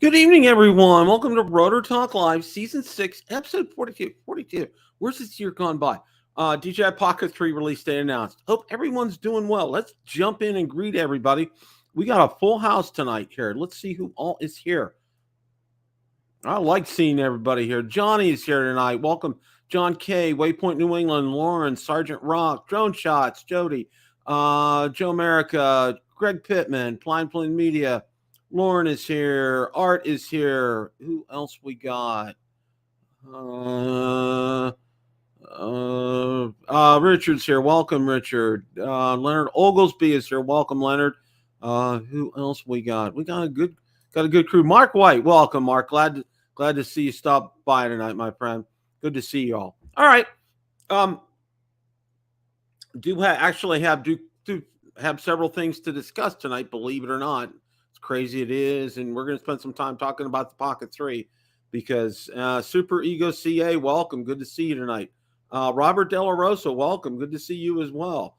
Good evening, everyone. Welcome to Rotor Talk Live, Season 6, Episode 42. Where's this year gone by? DJI Pocket 3 release day announced. Hope everyone's doing well. Let's jump in and greet everybody. We got a full house tonight here. Let's see who all is here. I like seeing everybody here. Johnny is here tonight. Welcome, John K., Waypoint New England, Lauren, Sergeant Rock, Drone Shots, Jody, Joe America, Greg Pittman, Plain Media. Lauren is here. Art is here. Who else we got? Richard's here. Welcome, Richard. Leonard Oglesby is here. Welcome, Leonard. Who else we got? We got a good crew. Mark White, welcome, Mark. Glad to see you stop by tonight, my friend. Good to see you all. All right. Do have several things to discuss tonight, believe it or not. Crazy it is, and we're going to spend some time talking about the Pocket 3 because Super Ego CA, welcome, good to see you tonight. Robert De La Rosa, welcome, good to see you as well.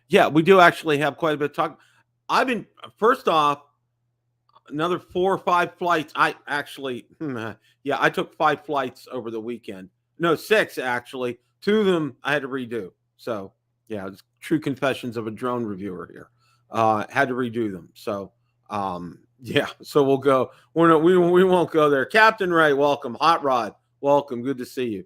Yeah, we do actually have quite a bit of talk. First off, another 4 or 5 flights. I took 5 flights over the weekend. No, 6 actually. 2 of them I had to redo. So yeah, it's true confessions of a drone reviewer here. Had to redo them. So, so we'll go. We won't go there. Captain Ray, welcome. Hot Rod, welcome. Good to see you.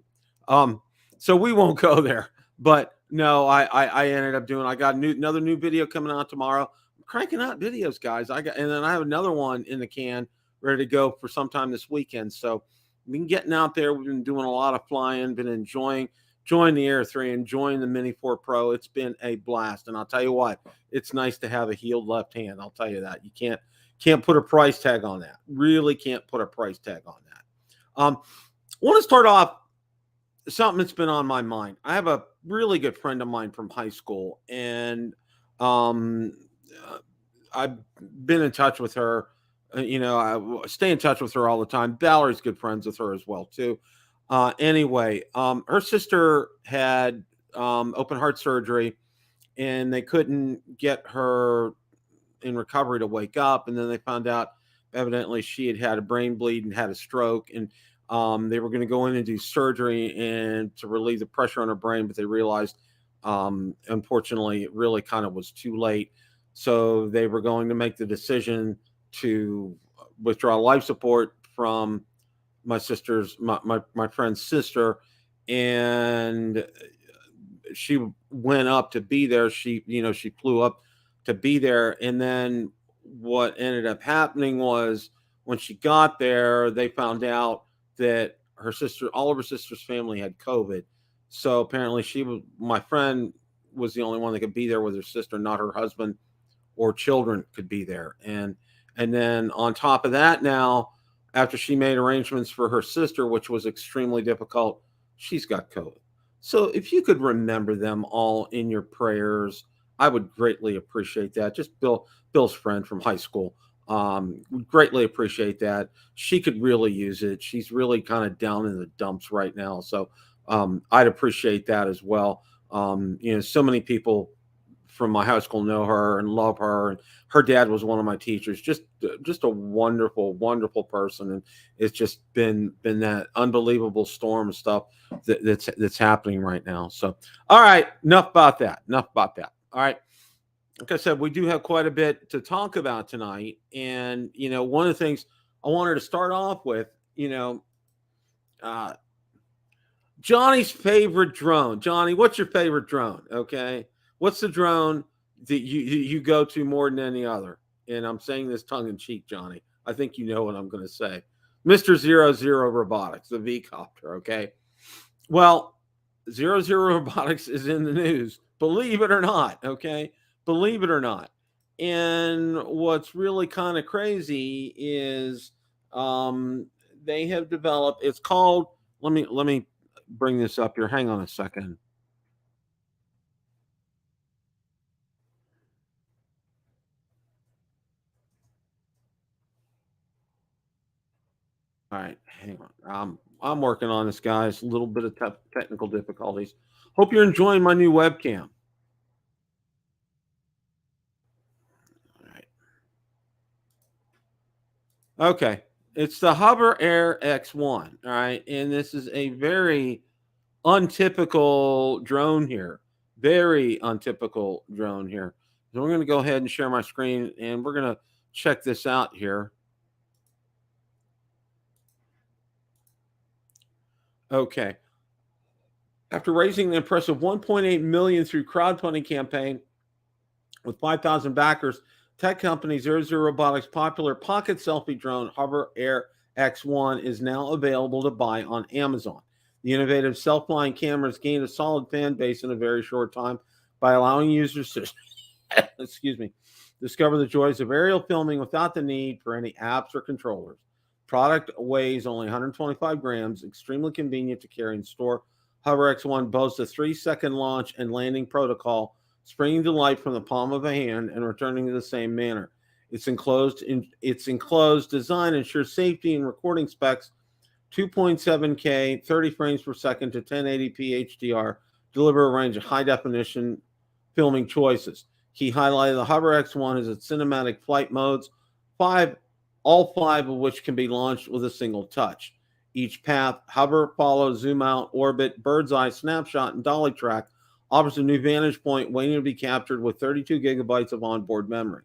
So we won't go there. But no, I ended up doing. I got another new video coming out tomorrow. I'm cranking out videos, guys. And then I have another one in the can, ready to go for sometime this weekend. So we've been getting out there. We've been doing a lot of flying. Been enjoying the Air 3, enjoying the Mini 4 Pro. It's been a blast. And I'll tell you what, it's nice to have a healed left hand. I'll tell you that. You can't put a price tag on that. Really can't put a price tag on that. I want to start off something that's been on my mind. I have a really good friend of mine from high school, and I've been in touch with her. I stay in touch with her all the time. Valerie's good friends with her as well, too. Anyway, her sister had open heart surgery, and they couldn't get her in recovery to wake up. And then they found out evidently she had a brain bleed and had a stroke, and they were going to go in and do surgery and to relieve the pressure on her brain, but they realized unfortunately it really kind of was too late. So they were going to make the decision to withdraw life support from my friend's sister, and she went up to be there. She flew up to be there. And then what ended up happening was when she got there, they found out that all of her sister's family had COVID. So apparently my friend was the only one that could be there with her sister, not her husband or children could be there. And then on top of that, now, after she made arrangements for her sister, which was extremely difficult, she's got COVID. So if you could remember them all in your prayers, I would greatly appreciate that. Just Bill's friend from high school. Would greatly appreciate that. She could really use it. She's really kind of down in the dumps right now. So I'd appreciate that as well. So many people from my high school know her and love her, and her dad was one of my teachers. Just a wonderful, wonderful person, and it's just been that unbelievable storm of stuff that's happening right now. So, all right, enough about that. All right, like I said, we do have quite a bit to talk about tonight, and one of the things I wanted to start off with, Johnny's favorite drone. Johnny, what's your favorite drone? Okay. What's the drone that you go to more than any other? And I'm saying this tongue in cheek, Johnny. I think you know what I'm going to say. Mr. 00 Robotics, the V-Copter, okay? Well, 00 Robotics is in the news. Believe it or not, okay? Believe it or not. And what's really kind of crazy is they have developed, it's called, let me bring this up here. Hang on a second. All right, hang on. I'm working on this, guys. A little bit of technical difficulties. Hope you're enjoying my new webcam. All right. Okay. It's the Hover Air X1. All right. And this is a very untypical drone here. Very untypical drone here. So we're going to go ahead and share my screen and we're going to check this out here. Okay. After raising an impressive 1.8 million through crowdfunding campaign with 5,000 backers, tech company 00 Robotics' popular pocket selfie drone Hover Air X1 is now available to buy on Amazon. The innovative self-flying cameras gained a solid fan base in a very short time by allowing users to excuse me, discover the joys of aerial filming without the need for any apps or controllers. Product weighs only 125 grams, extremely convenient to carry in store. Hover X1 boasts a 3-second launch and landing protocol, springing to life from the palm of a hand and returning in the same manner. Its enclosed design ensures safety and recording specs. 2.7K, 30 frames per second to 1080p HDR deliver a range of high definition filming choices. Key highlight of the Hover X1 is its cinematic flight modes, all five of which can be launched with a single touch. Each path, hover, follow, zoom out, orbit, bird's eye, snapshot, and dolly track offers a new vantage point waiting to be captured with 32 gigabytes of onboard memory.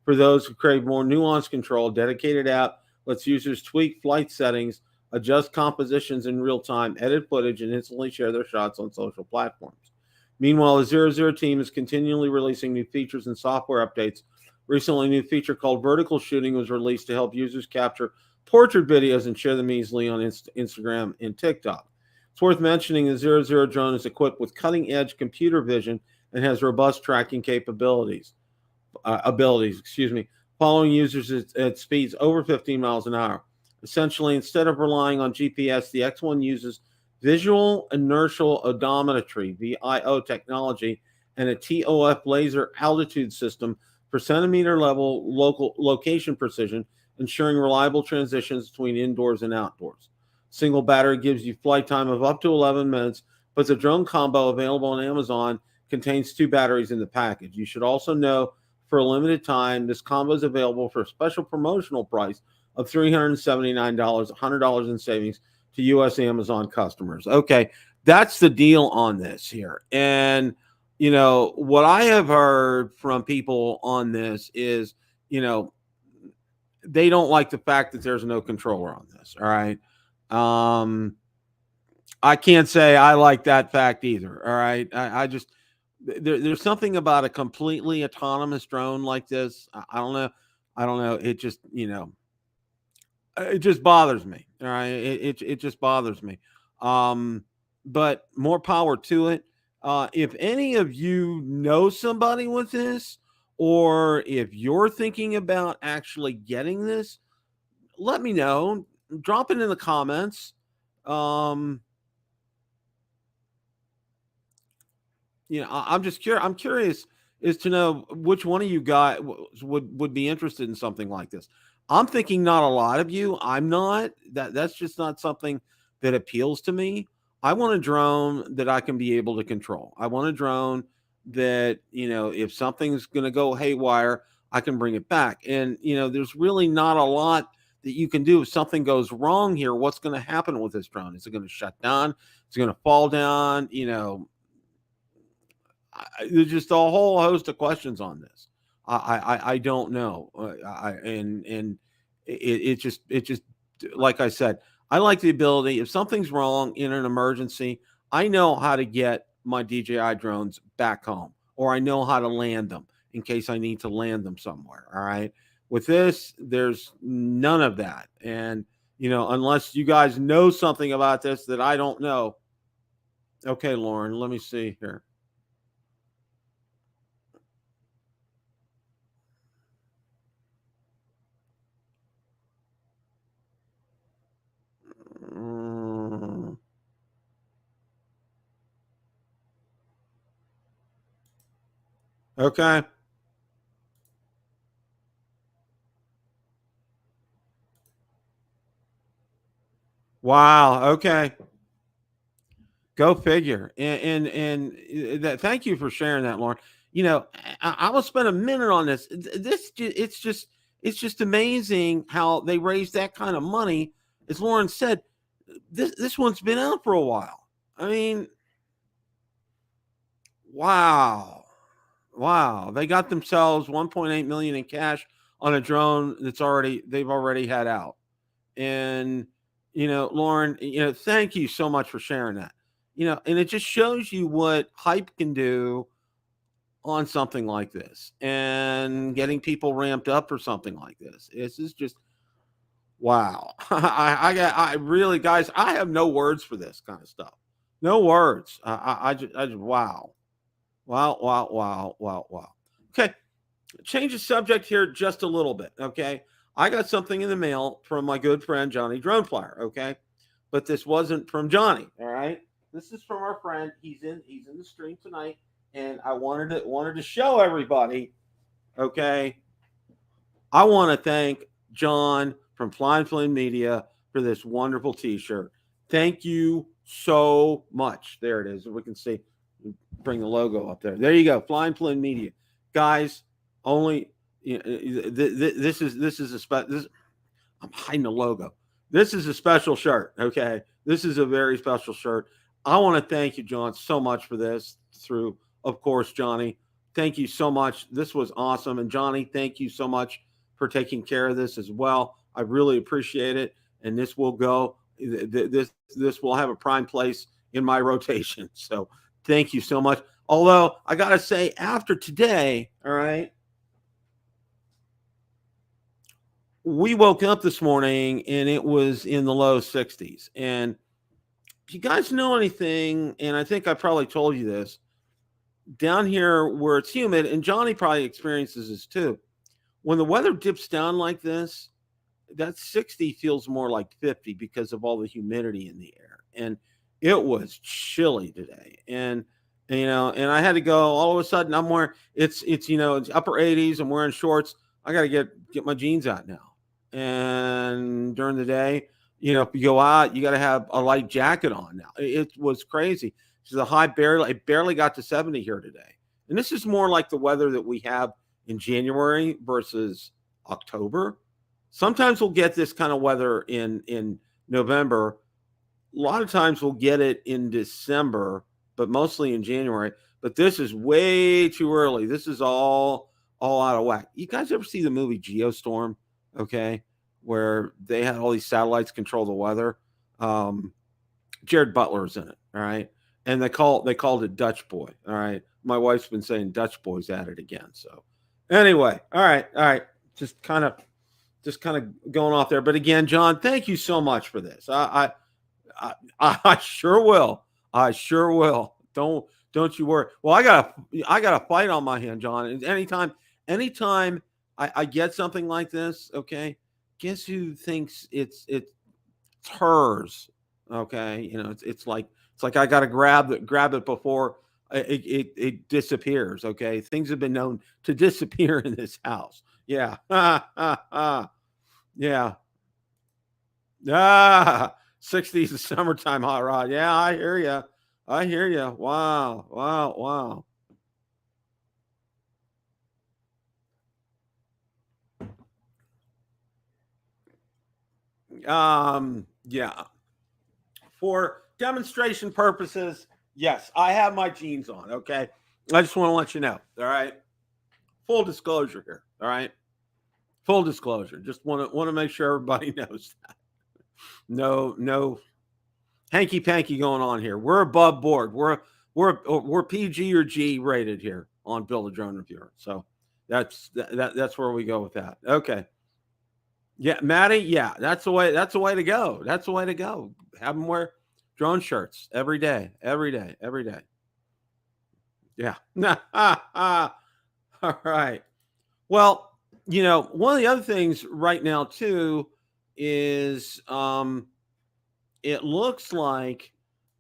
For those who crave more nuanced control, dedicated app lets users tweak flight settings, adjust compositions in real time, edit footage, and instantly share their shots on social platforms. Meanwhile, the 00 team is continually releasing new features and software updates. Recently, a new feature called vertical shooting was released to help users capture portrait videos and share them easily on Instagram and TikTok. It's worth mentioning the 00 drone is equipped with cutting-edge computer vision and has robust tracking following users at speeds over 15 miles an hour. Essentially, instead of relying on GPS, the X1 uses visual inertial odometry, VIO technology, and a TOF laser altitude system for centimeter level local location precision, ensuring reliable transitions between indoors and outdoors. Single battery gives you flight time of up to 11 minutes, but the drone combo available on Amazon contains 2 batteries in the package. You should also know for a limited time, this combo is available for a special promotional price of $379, $100 in savings to U.S. Amazon customers. Okay, that's the deal on this here. And, what I have heard from people on this is, they don't like the fact that there's no controller on this. All right. I can't say I like that fact either. All right. I just, there's something about a completely autonomous drone like this. I don't know. It just, it just bothers me. All right. It just bothers me. But more power to it. If any of you know somebody with this, or if you're thinking about actually getting this, let me know. Drop it in the comments. I'm just curious. I'm curious as to know which one of you guys would be interested in something like this. I'm thinking not a lot of you. I'm not. That's just not something that appeals to me. I want a drone that I can be able to control. I want a drone that, if something's going to go haywire, I can bring it back. And, there's really not a lot that you can do if something goes wrong here. What's going to happen with this drone? Is it going to shut down? Is it going to fall down? There's just a whole host of questions on this. I don't know. It just like I said, I like the ability, if something's wrong in an emergency, I know how to get my DJI drones back home, or I know how to land them in case I need to land them somewhere. All right. With this, there's none of that. And, unless you guys know something about this that I don't know. Okay, Lauren, let me see here. Okay. Wow. Okay. Go figure. And that. Thank you for sharing that, Lauren. I will spend a minute on this. It's just It's just amazing how they raised that kind of money. As Lauren said, this one's been out for a while. I mean, wow. Wow. They got themselves 1.8 million in cash on a drone they've already had out. And Lauren, thank you so much for sharing that. And it just shows you what hype can do on something like this and getting people ramped up for something like this. This is just wow. I really, guys, I have no words for this kind of stuff. No words. I just wow. Wow. Okay. Change the subject here just a little bit. Okay. I got something in the mail from my good friend, Johnny Drone Flyer. Okay. But this wasn't from Johnny. All right. This is from our friend. He's in the stream tonight. And I wanted to show everybody. Okay. I want to thank John from Flying Flynn Media for this wonderful t-shirt. Thank you so much. There it is. We can see, bring the logo up there. There you go. Flying Flynn Media. Guys, only this is a special. I'm hiding the logo. This is a special shirt. Okay. This is a very special shirt. I want to thank you, John, so much for this through, of course, Johnny. Thank you so much. This was awesome. And Johnny, thank you so much for taking care of this as well. I really appreciate it. And this will go, this will have a prime place in my rotation. So thank you so much. Although I got to say, after today, all right, we woke up this morning and it was in the low 60s. And if you guys know anything, and I think I probably told you this, down here where it's humid, and Johnny probably experiences this too, when the weather dips down like this, that 60 feels more like 50 because of all the humidity in the air. And it was chilly today. And and I had to go, all of a sudden I'm wearing, it's upper 80s, I'm wearing shorts. I got to get my jeans out now. And during the day, if you go out, you got to have a light jacket on now. It was crazy. So the high barely got to 70 here today. And this is more like the weather that we have in January versus October. Sometimes we'll get this kind of weather in November. A lot of times we'll get it in December, but mostly in January. But this is way too early. This is all out of whack. You guys ever see the movie Geostorm? Okay, where they had all these satellites control the weather. Jared Butler's in it. All right. And they called it Dutch Boy. All right. My wife's been saying Dutch Boy's at it again. So anyway, all right. Just kind of going off there. But again, John, thank you so much for this. I sure will. I sure will. Don't you worry. Well, I got a fight on my hand, John. And anytime I get something like this, okay, guess who thinks it's hers? Okay, it's like I got to grab it before it disappears. Okay, things have been known to disappear in this house. Yeah, yeah. 60s is summertime hot rod. Yeah, I hear you. Wow. Yeah. For demonstration purposes, yes, I have my jeans on. Okay. I just want to let you know. All right. Full disclosure here. All right. Full disclosure. Just want to make sure everybody knows that. No hanky panky going on here. We're above board. We're PG or G rated here on Build a Drone Reviewer. So that's where we go with that. Okay. Yeah, Maddie. Yeah, that's the way to go. That's the way to go. Have them wear drone shirts every day. Yeah. All right. Well, one of the other things right now too is it looks like,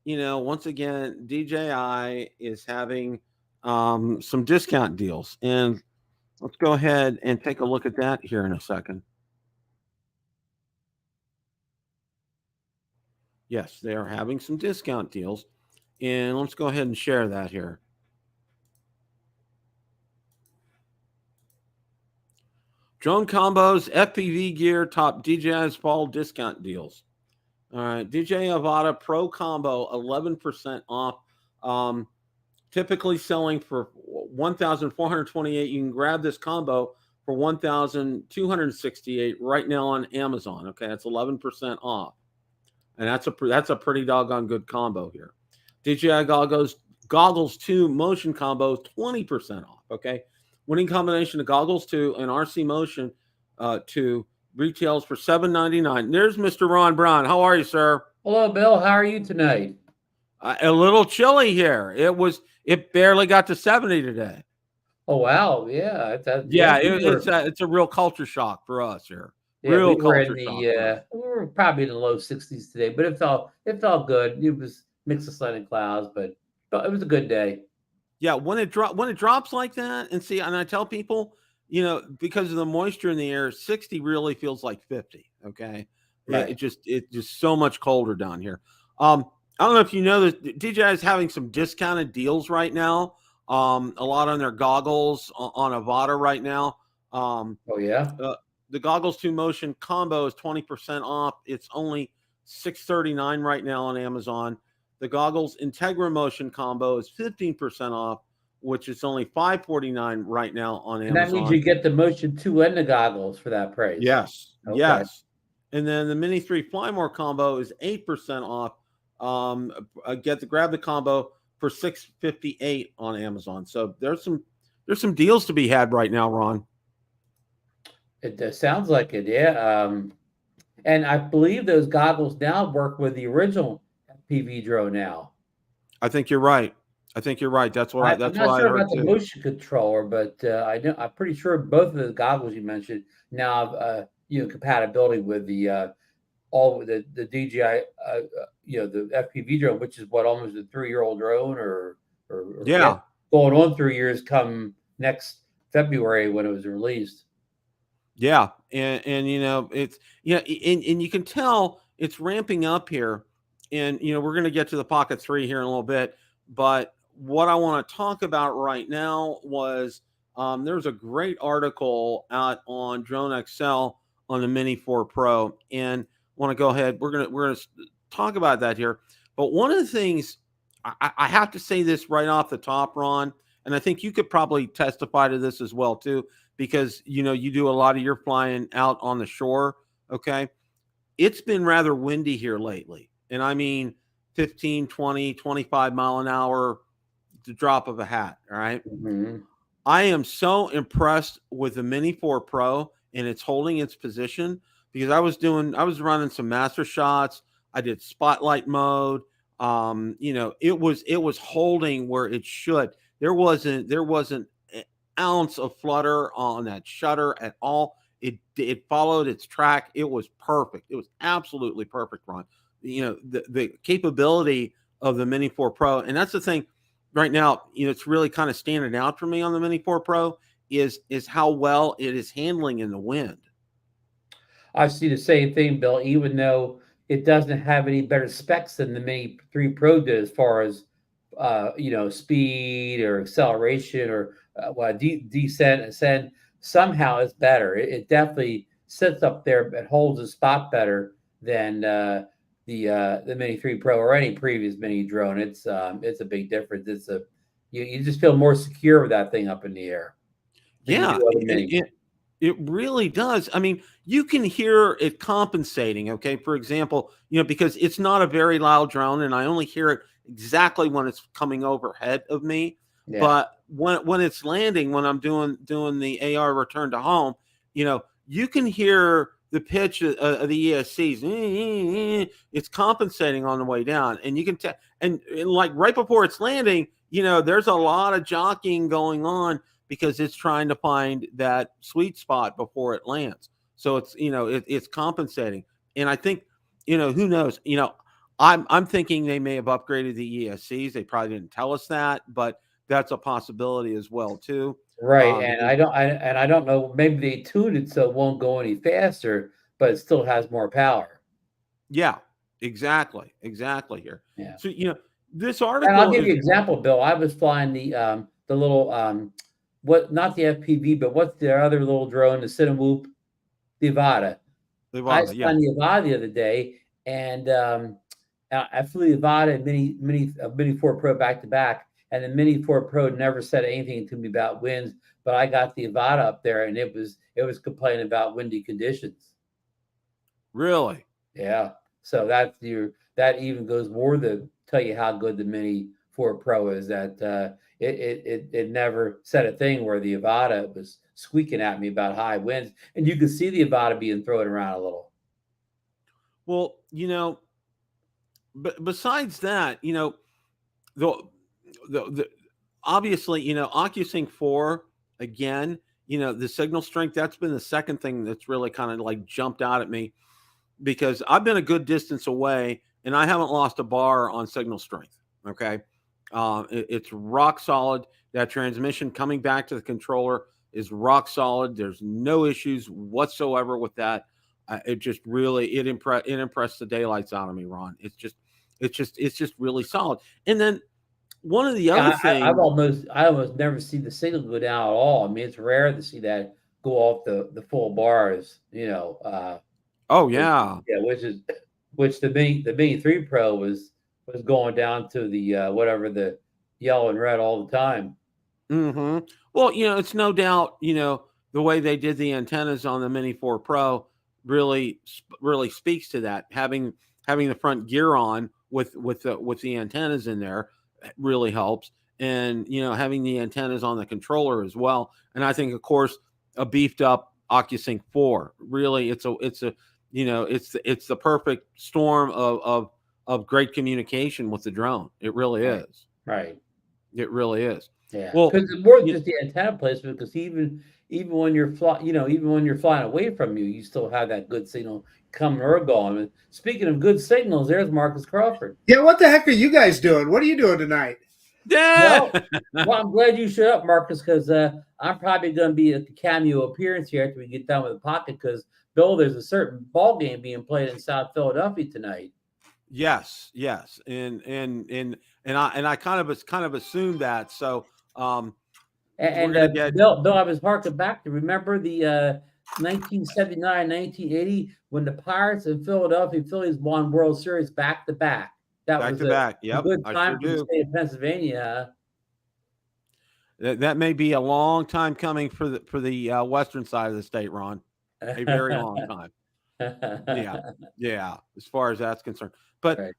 once again, DJI is having some discount deals. And let's go ahead and take a look at that here in a second. Yes, they are having some discount deals. And let's go ahead and share that here. Drone combos, FPV gear, top DJI's fall discount deals. All right, DJI Avata Pro combo, 11% off. Typically selling for 1,428. You can grab this combo for 1,268 right now on Amazon. Okay, that's 11% off, and that's a pretty doggone good combo here. DJI goggles 2 motion combo, 20% off. Okay, winning combination of goggles 2 and RC Motion 2 retails for $7.99. There's Mr. Ron Brown. How are you, sir? Hello, Bill. How are you tonight? A little chilly here. It barely got to 70 today. Oh wow, yeah, it's a real culture shock for us here. Yeah, we were probably in the low 60s today, but it felt good. It was mixed of sun and clouds, but it was a good day. Yeah, when it drops like that, and I tell people, because of the moisture in the air, 60 really feels like 50. Okay, right. It's just so much colder down here. I don't know if you know that DJI is having some discounted deals right now. A lot on their goggles on Avata right now. Oh yeah. The goggles 2 motion combo is 20% off. It's only $639 right now on Amazon. The goggles Integra Motion combo is 15% off, which is only $549 right now on Amazon. And that means you get the Motion 2 and the goggles for that price. Yes. Okay. Yes. And then the Mini 3 Fly More combo is 8% off. Grab the combo for $658 on Amazon. So there's some deals to be had right now, Ron. It sounds like it, yeah. And I believe those goggles now work with the original FPV drone now. I think you're right. That's what I'm not sure about the motion controller, but I'm pretty sure both of the goggles you mentioned now have compatibility with the the DJI the FPV drone, which is almost a 3-year-old drone or going on 3 years come next February when it was released. Yeah, and it's and you can tell it's ramping up here, and we're going to get to the Pocket 3 here in a little bit, but what I want to talk about right now was there's a great article out on Drone XL on the Mini 4 Pro, and want to go ahead. We're gonna talk about that here, but one of the things I have to say this right off the top, Ron, and I think you could probably testify to this as well too, because you do a lot of your flying out on the shore. Okay, it's been rather windy here lately, and I mean 15, 20, 25 mile an hour, the drop of a hat. All right. Mm-hmm. I am so impressed with the Mini 4 Pro and it's holding its position, because I was running some master shots. I did spotlight mode. It was holding where it should. There wasn't an ounce of flutter on that shutter at all. It followed its track. It was perfect. It was absolutely perfect, Ron. The capability of the Mini 4 Pro, and that's the thing right now, it's really kind of standing out for me on the Mini 4 Pro is how well it is handling in the wind. I see the same thing, Bill, even though it doesn't have any better specs than the Mini 3 Pro did as far as speed or acceleration or descent, ascent. Somehow it's better. It definitely sits up there and holds a spot better than the Mini 3 Pro or any previous Mini drone. It's a big difference. You just feel more secure with that thing up in the air. Yeah, it really does. I mean, you can hear it compensating. Okay, for example, because it's not a very loud drone, and I only hear it exactly when it's coming overhead of me. Yeah. But when it's landing, when I'm doing the AR return to home, you can hear the pitch of the ESCs. It's compensating on the way down, and you can tell. And like right before it's landing, there's a lot of jockeying going on, because it's trying to find that sweet spot before it lands. So it's, it's compensating. And I think, who knows, I'm thinking they may have upgraded the ESCs. They probably didn't tell us that, but that's a possibility as well too. Right. And I don't know, maybe they tuned it so it won't go any faster, but it still has more power. Yeah, exactly here. Yeah. So, this article. And I'll give you an example, Bill. I was flying the little what, not the FPV, but what's the other little drone, the Cinewoop, the Avata. I Ivana, saw yeah. the Avata the other day, and I flew the Avata and Mini 4 Pro back to back, and the Mini 4 Pro never said anything to me about winds, but I got the Avata up there, and it was complaining about windy conditions. Really? Yeah. So that even goes more to tell you how good the Mini 4 Pro is. That it never said a thing where the Avata was squeaking at me about high winds, and you could see the Avata being thrown around a little. Well, but besides that, the obviously, OcuSync 4 again, the signal strength, that's been the second thing that's really kind of like jumped out at me, because I've been a good distance away and I haven't lost a bar on signal strength. Okay. It's rock solid. That transmission coming back to the controller is rock solid. There's no issues whatsoever with that. It just really, it impressed the daylights out of me, Ron. It's just really solid. And then one of the other things, I almost never see the signal go down at all. I mean, it's rare to see that go off the full bars, oh yeah, which the Mini 3 Pro was going down to the whatever, the yellow and red all the time. Mm-hmm. Well, it's no doubt, the way they did the antennas on the Mini 4 Pro really speaks to that. Having the front gear on with the antennas in there really helps, and having the antennas on the controller as well. And I think, of course, a beefed up OcuSync 4 really, it's the perfect storm of great communication with the drone. It really is. Right. It really is. Yeah. Well, because it's more than just the antenna placement. Because even when you're even when you're flying away from you, you still have that good signal coming or going. And speaking of good signals, there's Marcus Crawford. Yeah, what the heck are you guys doing? What are you doing tonight? yeah. Well, I'm glad you showed up, Marcus, because I'm probably going to be a cameo appearance here after we get done with the pocket. Because Bill, there's a certain ball game being played in South Philadelphia tonight. Yes, and I kind of assumed that. So Bill, I was harking back to remember the 1979, 1980 when the Pirates and Phillies won World Series back to back. That back was to back. Yep, a good I time sure for the state of Pennsylvania. That may be a long time coming for the western side of the state, Ron. A very long time. Yeah, as far as that's concerned. But right.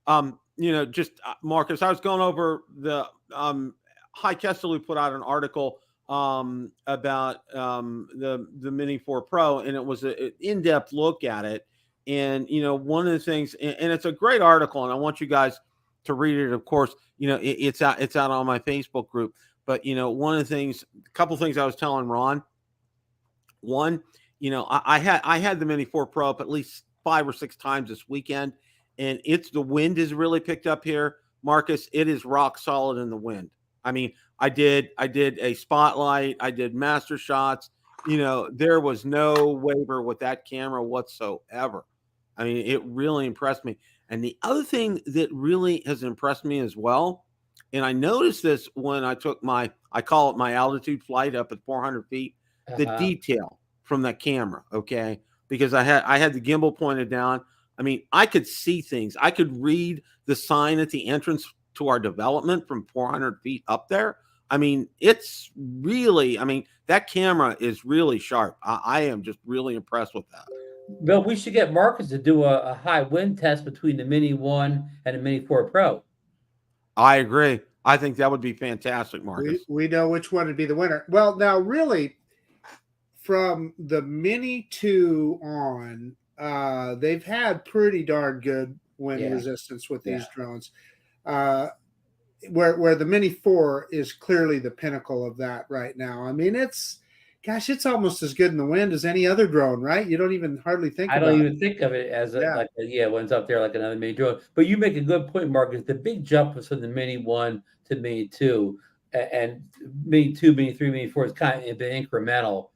just Marcus, I was going over the High Kesselou put out an article about the Mini 4 Pro, and it was an in-depth look at it. And one of the things, and it's a great article, and I want you guys to read it. Of course, it's out on my Facebook group. But one of the things, a couple things I was telling Ron. One, I had the Mini 4 Pro up at least 5 or 6 times this weekend, and the wind is really picked up here, Marcus. It is rock solid in the wind. I mean, I did a spotlight, I did master shots. There was no waver with that camera whatsoever. I mean, it really impressed me. And the other thing that really has impressed me as well, and I noticed this when I took I call it my altitude flight up at 400 feet, the detail from that camera, okay? Because I had the gimbal pointed down. I mean, I could see things. I could read the sign at the entrance to our development from 400 feet up there. I mean, that camera is really sharp. I am just really impressed with that. Bill, we should get Marcus to do a high wind test between the Mini 1 and the Mini 4 Pro. I agree. I think that would be fantastic, Marcus. We know which one would be the winner. Well, now, really, from the Mini 2 on, they've had pretty darn good wind resistance with these drones. Where the Mini 4 is clearly the pinnacle of that right now. I mean, it's almost as good in the wind as any other drone, right? You don't even hardly think about it. I don't even think of it as one's up there like another mini drone. But you make a good point, Marcus. The big jump was from the Mini 1 to Mini 2, and Mini 2, Mini 3, Mini 4 is kind of been incremental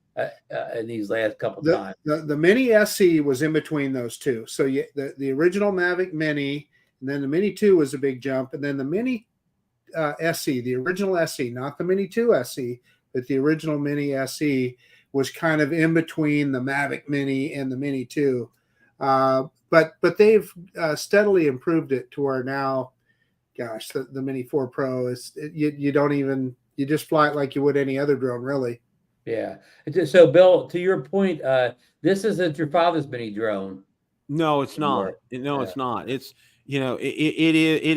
in these last couple times. The Mini SE was in between those two. So the original Mavic Mini, and then the Mini 2 was a big jump, and then the Mini SE, the original SE, not the Mini 2 SE, that the original Mini SE was kind of in between the Mavic Mini and the Mini 2. But they've steadily improved it to where now, gosh, the Mini 4 Pro is you don't even, you just fly it like you would any other drone, really. Yeah. So, Bill, to your point, this isn't your father's mini drone. No, it's not. No, it's not. It's, you know, it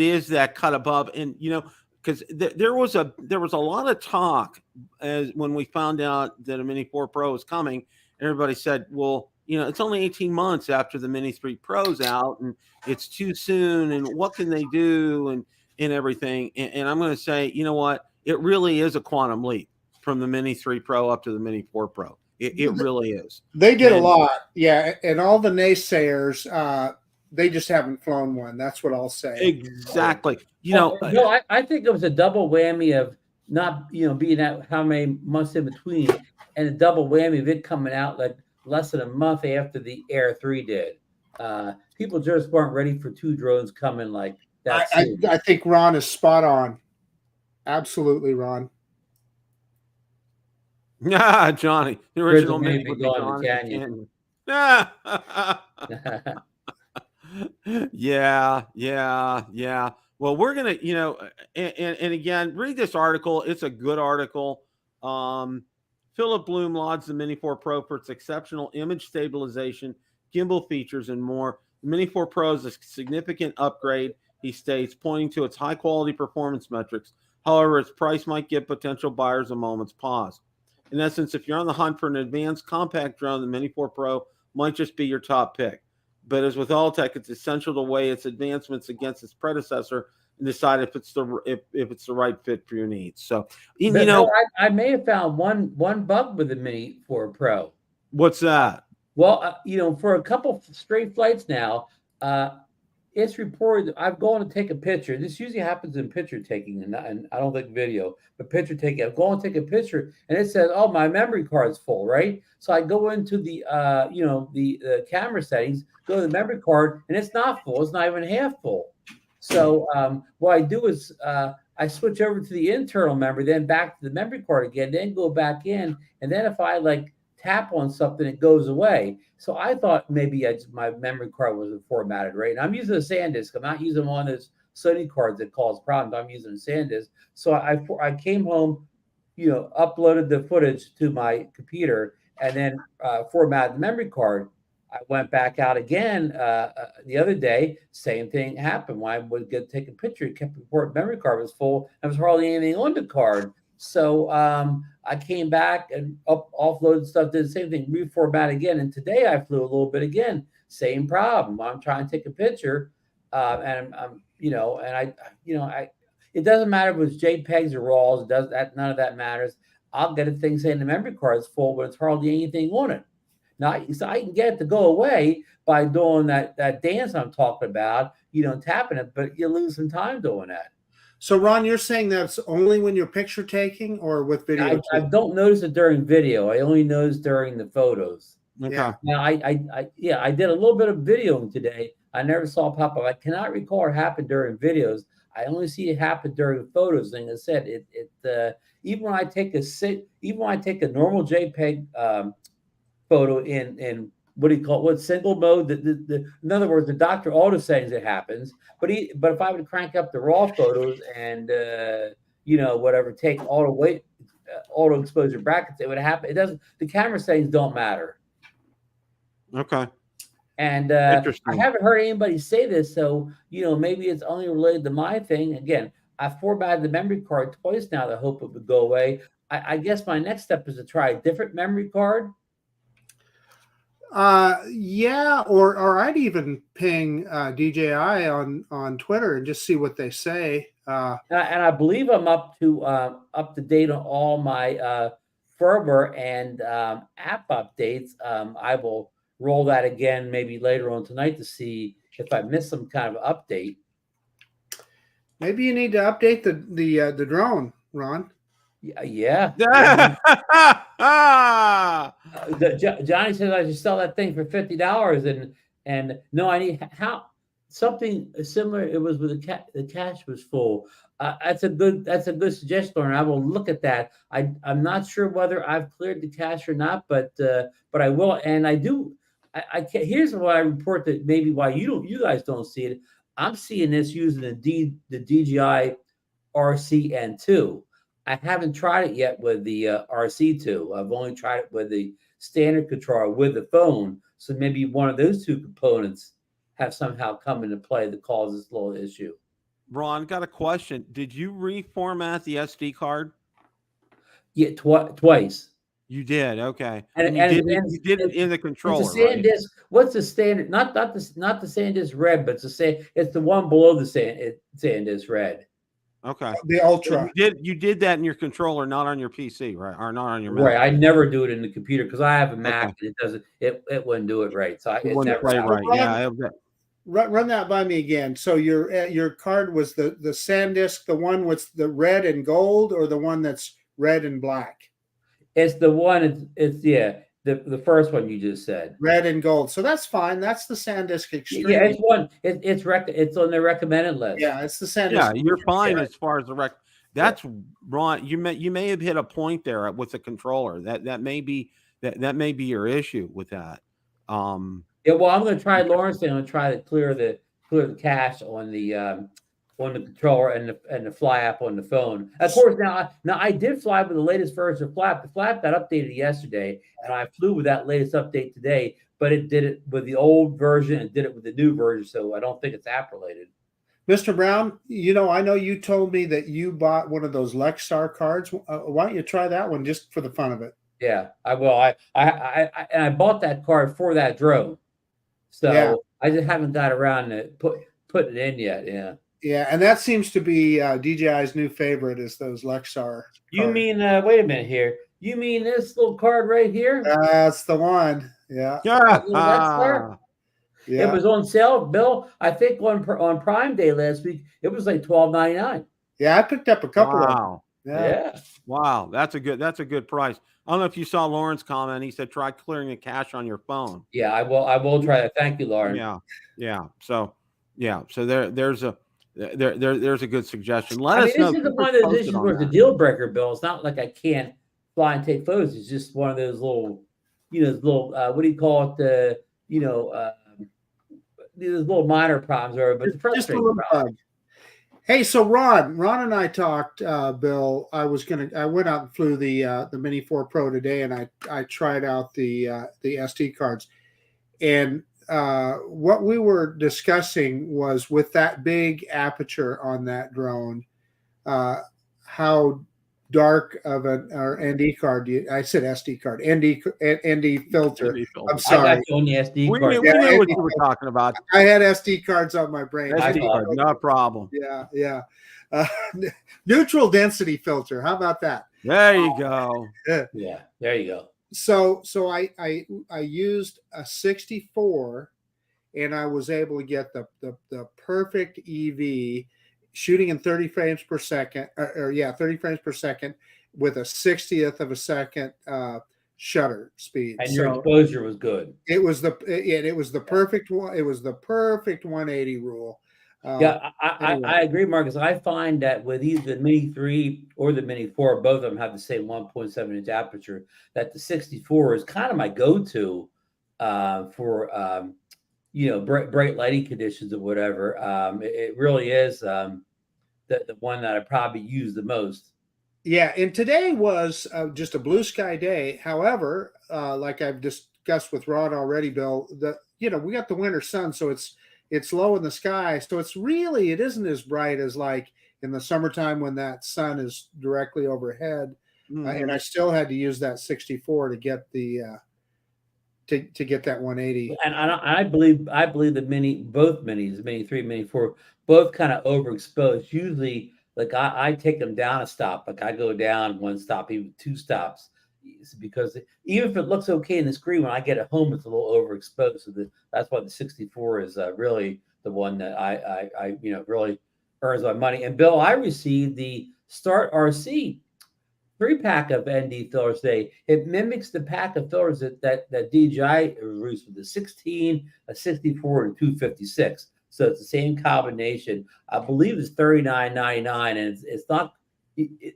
is that cut above, and you know, because there was a lot of talk as when we found out that a Mini 4 Pro was coming. Everybody said, well, you know, it's only 18 months after the Mini 3 Pro's out, and it's too soon, and what can they do, and everything. And I'm going to say, you know what? It really is a quantum leap from the Mini 3 Pro up to the Mini 4 Pro. It really is. They did a lot, yeah. And all the naysayers, they just haven't flown one. That's what I'll say. Exactly. You know, Bill, I think it was a double whammy of not, you know, being out how many months in between, and a double whammy of it coming out like less than a month after the Air 3 did. People just weren't ready for two drones coming like that. I think Ron is spot on. Absolutely, Ron. Yeah, Johnny, the original Mini would be gone to Canyon. Yeah. Well, we're gonna, you know, and again, read this article. It's a good article. Philip Bloom lauds the Mini 4 Pro for its exceptional image stabilization, gimbal features, and more. The Mini 4 Pro is a significant upgrade, he states, pointing to its high-quality performance metrics. However, its price might give potential buyers a moment's pause. In essence, if you're on the hunt for an advanced compact drone, the Mini 4 Pro might just be your top pick. But as with all tech, it's essential to weigh its advancements against its predecessor and decide if it's the right fit for your needs. So, you know, I may have found one bug with the Mini 4 Pro. What's that? Well, you know, for a couple straight flights now, it's reported I've gone to take a picture. This usually happens in picture taking, and I don't think video, but picture taking. I've gone to take a picture, and it says, "Oh, my memory card's full." Right, so I go into the the camera settings, go to the memory card, and it's not full. It's not even half full. So what I do is I switch over to the internal memory, then back to the memory card again, then go back in, and then if I like tap on something, it goes away. So I thought maybe my memory card wasn't formatted right. And I'm using a SanDisk. I'm not using one of those Sony cards that cause problems. I'm using a SanDisk. So I came home, you know, uploaded the footage to my computer, and then formatted the memory card. I went back out again the other day. Same thing happened. When I would take a picture, it kept reporting memory card was full. There was hardly anything on the card. So I came back and offloaded stuff, did the same thing, reformat again. And today I flew a little bit again, same problem. I'm trying to take a picture, and I'm, you know, and it doesn't matter if it's JPEGs or RAWs. None of that matters. I'll get a thing saying the memory card is full, but it's hardly anything on it. Now, so I can get it to go away by doing that dance I'm talking about, you know, tapping it, but you lose some time doing that. So, Ron, you're saying that's only when you're picture taking or with video? I don't notice it during video. I only notice during the photos. Okay. Now, I did a little bit of videoing today. I never saw it pop up. I cannot recall it happened during videos. I only see it happen during photos. And like I said, even when I take a normal JPEG photo in what do you call it? What single mode? In other words, the doctor auto settings it happens. But if I would crank up the raw photos and whatever, take auto exposure brackets, it would happen. It doesn't. The camera settings don't matter. Okay. And I haven't heard anybody say this, so maybe it's only related to my thing. Again, I formatted the memory card twice now to hope it would go away. I guess my next step is to try a different memory card. Yeah, or I'd even ping DJI on Twitter and just see what they say. And I believe I'm up to date on all my firmware and app updates. I will roll that again maybe later on tonight to see if I missed some kind of update. Maybe you need to update the drone, Ron. Yeah. Johnny says I should sell that thing for $50, and no, I need how something similar. It was with the cache was full. That's a good suggestion, Lauren. I will look at that. I'm not sure whether I've cleared the cache or not, but I will, and I do. I can't, here's what I report that maybe why you guys don't see it. I'm seeing this using the DJI RC N2. I haven't tried it yet with the RC2. I've only tried it with the standard controller with the phone. So maybe one of those two components have somehow come into play that causes this little issue. Ron, got a question. Did you reformat the SD card? Yeah, twice. You did, okay. And you did it in the controller. It's a SanDisk. Right? What's the standard? Not the SanDisk Red, but it's the one below the SanDisk Red. Okay. The Ultra. So you did that in your controller, not on your PC, right? Or not on your Mac. Right. I never do it in the computer because I have a Mac and it wouldn't do it right. So it wouldn't play right. Yeah. Run that by me again. So your card was the SanDisk, the one with the red and gold, or the one that's red and black? It's the one. It's the first one you just said. Red and gold. So that's fine. That's the SanDisk Extreme. Yeah, it's one. It's on the recommended list. Yeah, it's the SanDisk. Yeah, you're fine as far as the That's Ron. You may have hit a point there with the controller. That may be your issue with that. Yeah. Well, I'm going to try Lawrence. I'm going to try to clear the cache on the controller and the Fly app on the phone. Of course, now I did fly with the latest version of Flap. The Flap got updated yesterday, and I flew with that latest update today. But it did it with the old version and did it with the new version, so I don't think it's app related. Mr. Brown, I know you told me that you bought one of those Lexar cards. Why don't you try that one just for the fun of it? Yeah, I will. I bought that card for that drone, so yeah. I just haven't got around to putting it in yet. Yeah. Yeah, and that seems to be DJI's new favorite is those Lexar. You cards. Mean, wait a minute here. You mean this little card right here? That's the one. Yeah. Lexar? Yeah. It was on sale, Bill. I think on Prime Day last week, it was like $12.99. Yeah, I picked up a couple of them. Yeah. Wow, that's a good price. I don't know if you saw Lauren's comment. He said try clearing the cache on your phone. Yeah, I will try that. Thank you, Lauren. Yeah. So there's a good suggestion. Let us know. This is one of those issues where it's a deal breaker, Bill. It's not like I can't fly and take photos. It's just one of those little, what do you call it? These little minor problems, but the frustrating problem. Hey, so Ron and I talked, Bill. I went out and flew the Mini 4 Pro today, and I tried out the SD cards, and what we were discussing was with that big aperture on that drone, how dark of an ND card I said SD card, ND filter. I'm sorry. I got you on the SD card. We knew what you were talking about. I had SD cards on my brain. SD card, no problem. Yeah. Neutral density filter. How about that? There you go. Yeah, there you go. So I used a 64, and I was able to get the perfect EV shooting in 30 frames per second, 30 frames per second with a 60th of a second shutter speed. And your exposure was good. It was the perfect one. It was the perfect 180 rule. I agree, Marcus. I find that with either the Mini 3 or the Mini 4, both of them have the same 1.7-inch aperture, that the 64 is kind of my go-to for bright lighting conditions or whatever. It really is the one that I probably use the most. Yeah, and today was just a blue sky day. However, like I've discussed with Rod already, Bill, we got the winter sun, so it's low in the sky, so it isn't as bright as like in the summertime when that sun is directly overhead. And I still had to use that 64 to get the to get that 180. And I believe both minis, Mini 3, Mini 4, both kind of overexposed. Usually, like I take them down a stop, like I go down one stop, even two stops, because even if it looks okay in the screen, when I get it home, it's a little overexposed. So that's why the 64 is really the one that I really earns my money. And Bill, I received the Start RC 3-pack of ND filters today. It mimics the pack of filters that DJI released with the 16, a 64, and 256. So it's the same combination. I believe it's $39.99, and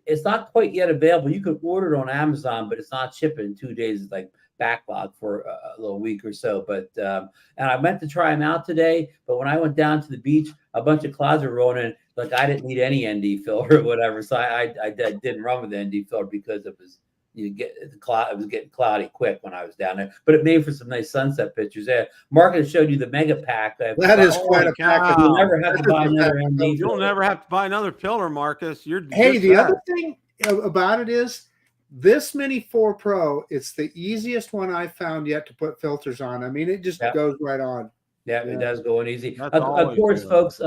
it's not quite yet available. You can order it on Amazon, but it's not shipping in 2 days. It's like backlog for a little week or so. But and I meant to try them out today, but when I went down to the beach, a bunch of clouds were rolling in. Like I didn't need any ND filter or whatever, so I didn't run with the ND filter because it was it was getting cloudy quick when I was down there. But it made for some nice sunset pictures. There, Marcus showed you the mega pack. That is quite a pack. You'll never have to buy another ND. You'll never have to buy another filter, Marcus. Hey, the other thing about it is this Mini 4 Pro. It's the easiest one I've found yet to put filters on. I mean, it just goes right on. Yeah, it does go in easy. Of course, folks.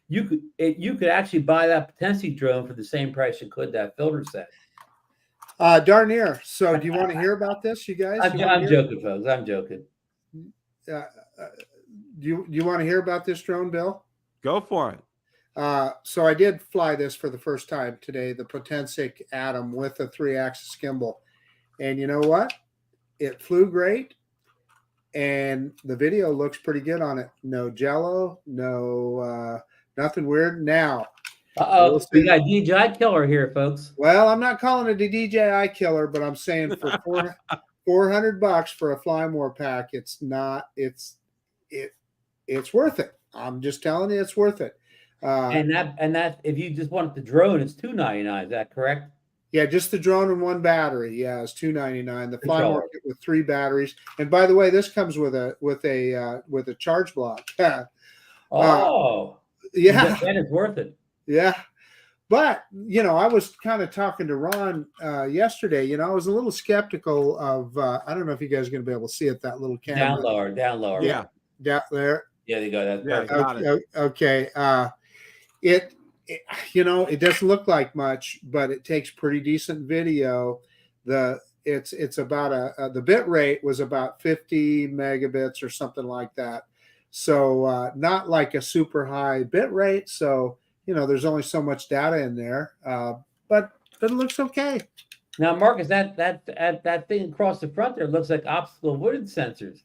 You could actually buy that Potensic drone for the same price you could that filter set. Darn near. So, do you want to hear about this, you guys? I'm joking, folks. I'm joking. Do you want to hear about this drone, Bill? Go for it. So I did fly this for the first time today, the Potensic Atom with a 3-axis gimbal. And you know what? It flew great. And the video looks pretty good on it. No jello, no nothing weird. Now, we got DJI killer here, folks. Well, I'm not calling it a DJI killer, but I'm saying for $400 for a Fly More pack, it's worth it. I'm just telling you, it's worth it. And that if you just want the drone, it's $299. Is that correct? Yeah, just the drone and one battery. Yeah, it's $299. The Fly More kit with 3 batteries. And by the way, this comes with a charge block. Yeah, that is worth it. Yeah. But, I was kind of talking to Ron yesterday. I was a little skeptical of, I don't know if you guys are going to be able to see it, that little camera. Down lower. Yeah. Down there. Yeah, they go. That's perfect. Okay. It doesn't look like much, but it takes pretty decent video. It's about the bit rate was about 50 megabits or something like that. So not like a super high bit rate. So, there's only so much data in there, but it looks okay. Now, Marcus, that thing across the front there looks like obstacle avoidance sensors.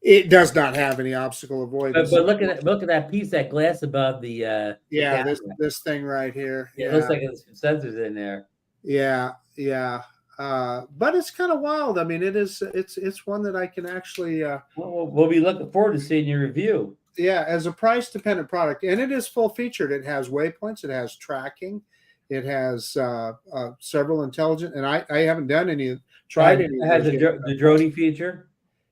It does not have any obstacle avoidance. But look at that piece, that glass above the this thing right here. It looks like there's sensors in there. Yeah. But it's kind of wild. I mean, it's one that I can actually. We'll be looking forward to seeing your review. Yeah, as a price dependent product, and it is full featured. It has waypoints, it has tracking, it has several intelligent, and I haven't done any. Tried any. It has the droning feature.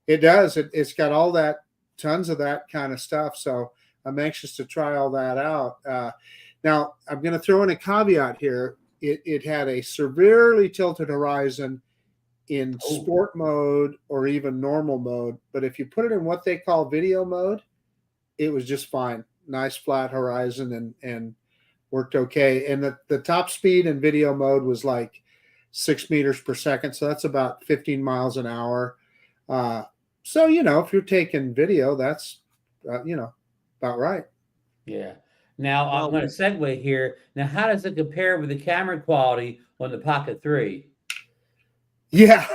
It does. It's got all that, tons of that kind of stuff. So I'm anxious to try all that out. Now I'm going to throw in a caveat here. It had a severely tilted horizon in sport mode or even normal mode. But if you put it in what they call video mode, it was just fine. Nice flat horizon and worked okay. And the top speed in video mode was like 6 meters per second. So that's about 15 miles an hour. So, if you're taking video, that's, about right. Yeah. Now, I'm going to segue here. Now, how does it compare with the camera quality on the Pocket 3? Yeah.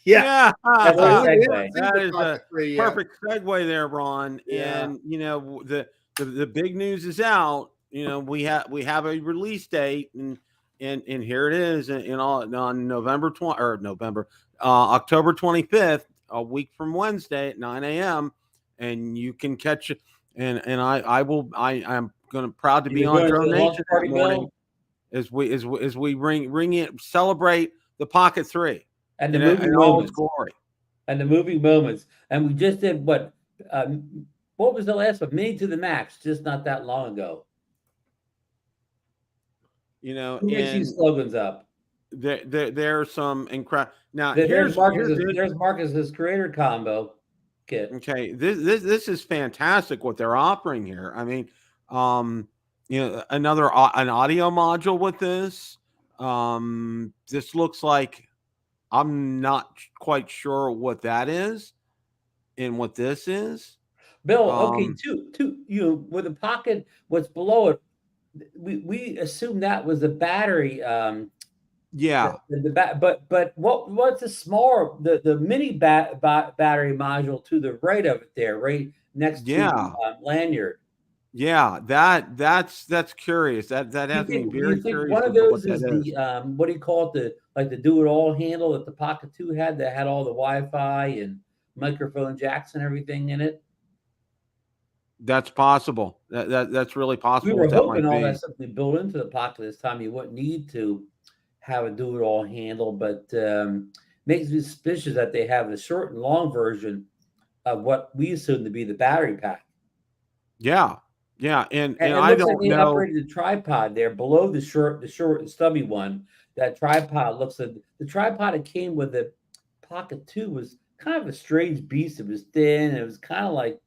Yeah. That's a segue. That is a perfect segue there, Ron. Yeah. And, the big news is out. We have a release date, and here it is on October 25th, a week from Wednesday at 9 a.m. And you can catch it. And I'm proud to be on Drone Nation that morning as we ring it, celebrate the Pocket 3 and the moving moments. Glory. And the moving moments. And we just did what was the last one? Mini to the Max, just not that long ago. Who makes these slogans up? There are some incredible. Now there's Marcus's creator combo kit. Okay, this is fantastic what they're offering here. I mean, an audio module with this. This looks like, I'm not quite sure what that is and what this is. Bill, okay, with the Pocket, what's below it, we assume that was the battery. Yeah. But what's the smaller the mini battery module to the right of it there, right next to Yeah. lanyard. Yeah, that's curious. That has me Do very you think curious one of as to what those that is is. the what do you call it, the do-it-all handle that the Pocket 2 had, that had all the Wi-Fi and microphone jacks and everything in it? That's possible. That's really We possible were what that hoping might all that be. stuff would be built into the Pocket this time. You wouldn't need to have a do-it-all handle, but makes me suspicious that they have the short and long version of what we assume to be the battery pack. Yeah. Yeah, and And it I looks like don't they know. upgraded the tripod there below the short and stubby one. That tripod looks like the tripod that came with the Pocket 2 was kind of a strange beast. It was thin, and it was kind of like,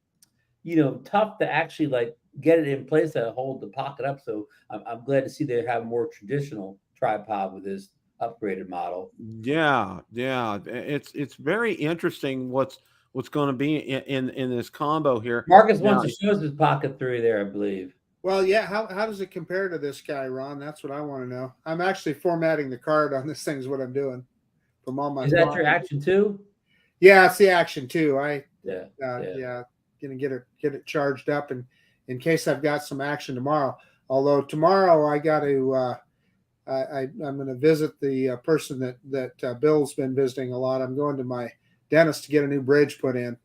tough to actually like get it in place to hold the Pocket up. So I'm glad to see they have a more traditional tripod with this upgraded model. Yeah, yeah. It's very interesting what's going to be in this combo here. Marcus Now, wants to show us his Pocket 3 there, I believe. Well, yeah. How does it compare to this guy, Ron? That's what I want to know. I'm actually formatting the card on this thing is what I'm doing from all my. Is that your Action 2? Yeah, it's the Action 2. Yeah. Yeah, gonna get it charged up, and in case I've got some action tomorrow. Although tomorrow I got to. I'm going to visit the person that Bill's been visiting a lot. I'm going to my dentist to get a new bridge put in.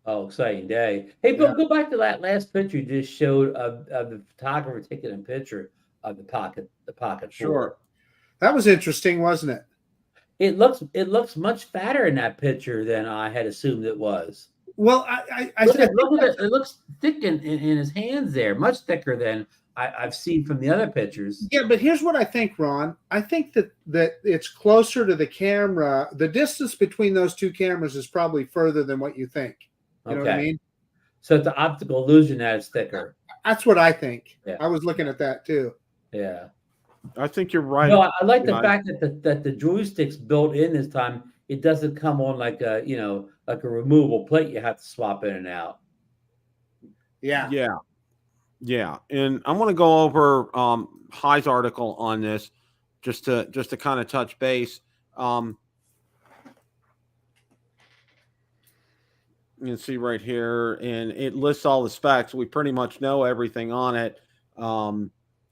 Oh, exciting day. Hey, Bill, go back to that last picture you just showed of the photographer taking a picture of the Pocket 4. sure. That was interesting, wasn't it? It looks much fatter in that picture than I had assumed it was. Well, look at it. It looks thick in his hands there, much thicker than I've seen from the other pictures. Yeah, but here's what I think, Ron. I think that it's closer to the camera. The distance between those two cameras is probably further than what you think. You know what I mean? So it's an optical illusion that it's thicker. That's what I think. Yeah. I was looking at that too. Yeah. I think you're right. No, I like the fact that the joystick's built in this time. It doesn't come on like a removable plate you have to swap in and out. Yeah. Yeah. Yeah. And I want to go over High's article on this just to kind of touch base. You can see right here, and it lists all the specs. We pretty much know everything on it.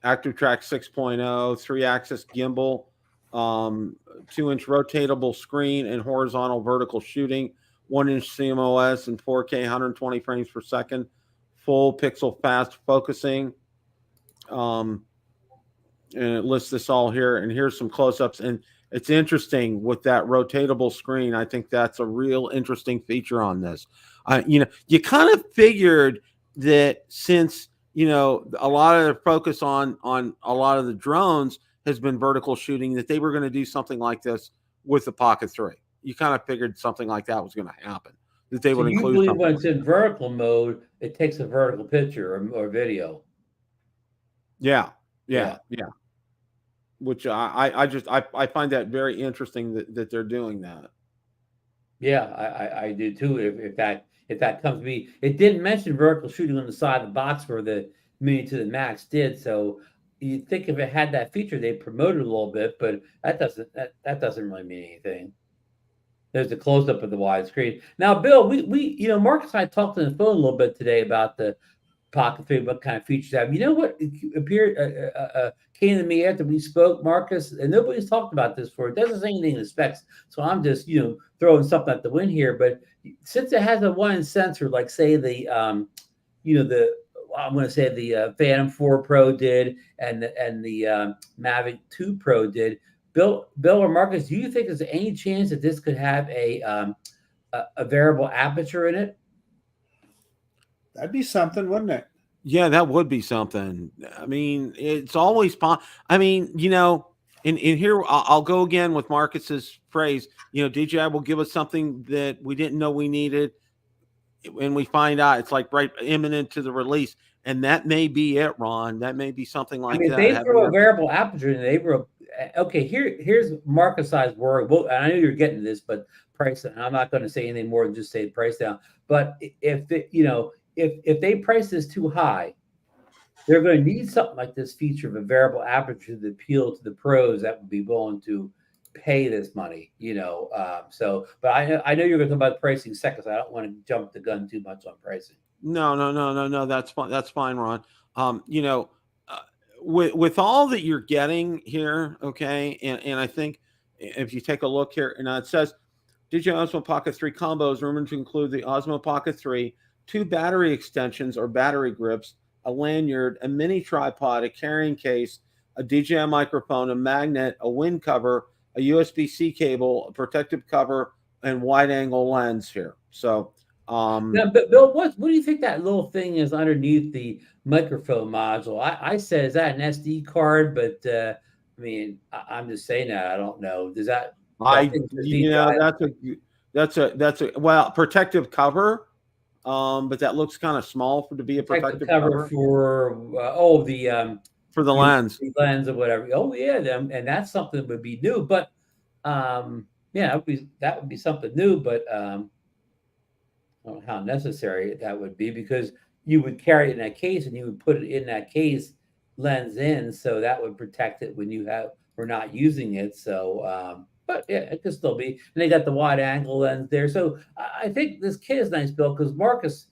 Active Track 6.0, 3-axis gimbal, 2-inch rotatable screen and horizontal vertical shooting, 1-inch CMOS and 4K 120 frames per second, full pixel fast focusing. And it lists this all here. And here's some close-ups. And it's interesting with that rotatable screen. I think that's a real interesting feature on this. You kind of figured that since a lot of the focus on a lot of the drones has been vertical shooting, that they were going to do something like this with the Pocket 3. You kind of figured something like that was going to happen. That they would include. You believe when it's in vertical mode, it takes a vertical picture or video. Yeah. Which I find that very interesting that they're doing that. Yeah, I do too. If that comes to me, it didn't mention vertical shooting on the side of the box where the Mini to the Max did. So you'd think if it had that feature, they'd promote it a little bit, but that doesn't really mean anything. There's a close up of the widescreen. Now, Bill, we Marcus and I talked on the phone a little bit today about the Pocket 3, what kind of features have. You know what appeared came to me after we spoke, Marcus, and nobody's talked about this before. It doesn't say anything in the specs, so I'm just throwing something at the wind here. But since it has a 1-inch sensor, like say the I'm going to say the Phantom 4 Pro did, and the Mavic 2 Pro did. Bill or Marcus, do you think there's any chance that this could have a variable aperture in it? That'd be something, wouldn't it? Yeah, that would be something. I mean, it's always and here I'll go again with Marcus's phrase. DJI will give us something that we didn't know we needed, and we find out it's like right imminent to the release, and that may be it, Ron. That may be something like that. They throw a variable aperture, and they were okay. Here's Marcus's worry. Well, and I know you're getting this, but price. And I'm not going to say anything more than just say price down. But if they price this too high, they're going to need something like this feature of a variable aperture to appeal to the pros that would be willing to pay this money, but I know you're going to talk about pricing second, so I don't want to jump the gun too much on pricing. No. That's fine. That's fine, Ron. You know, uh, with all that you're getting here, okay, and I think if you take a look here, and it says DJI Osmo Pocket 3 combo is rumored to include the Osmo Pocket 3, 2 battery extensions or battery grips, a lanyard, a mini tripod, a carrying case, a DJI microphone, a magnet, a wind cover, a USB-C cable, a protective cover, and wide-angle lens here. So, Now, but Bill, what do you think that little thing is underneath the microphone module? I said, is that an SD card? But I mean, I'm just saying that. I don't know. Does that thing says you know, DJI? that's a well, protective cover. But that looks kind of small to be a Protective protective cover cover for for the lens. the lens or whatever. Oh yeah, and that's something that would be new. But yeah, that would be something new. But I don't know how necessary that would be, because you would carry it in that case and you would put it in that case, lens in, so that would protect it when we're not using it. So, but yeah, it could still be. And they got the wide angle lens there. So I think this kit is nice, Bill, because Marcus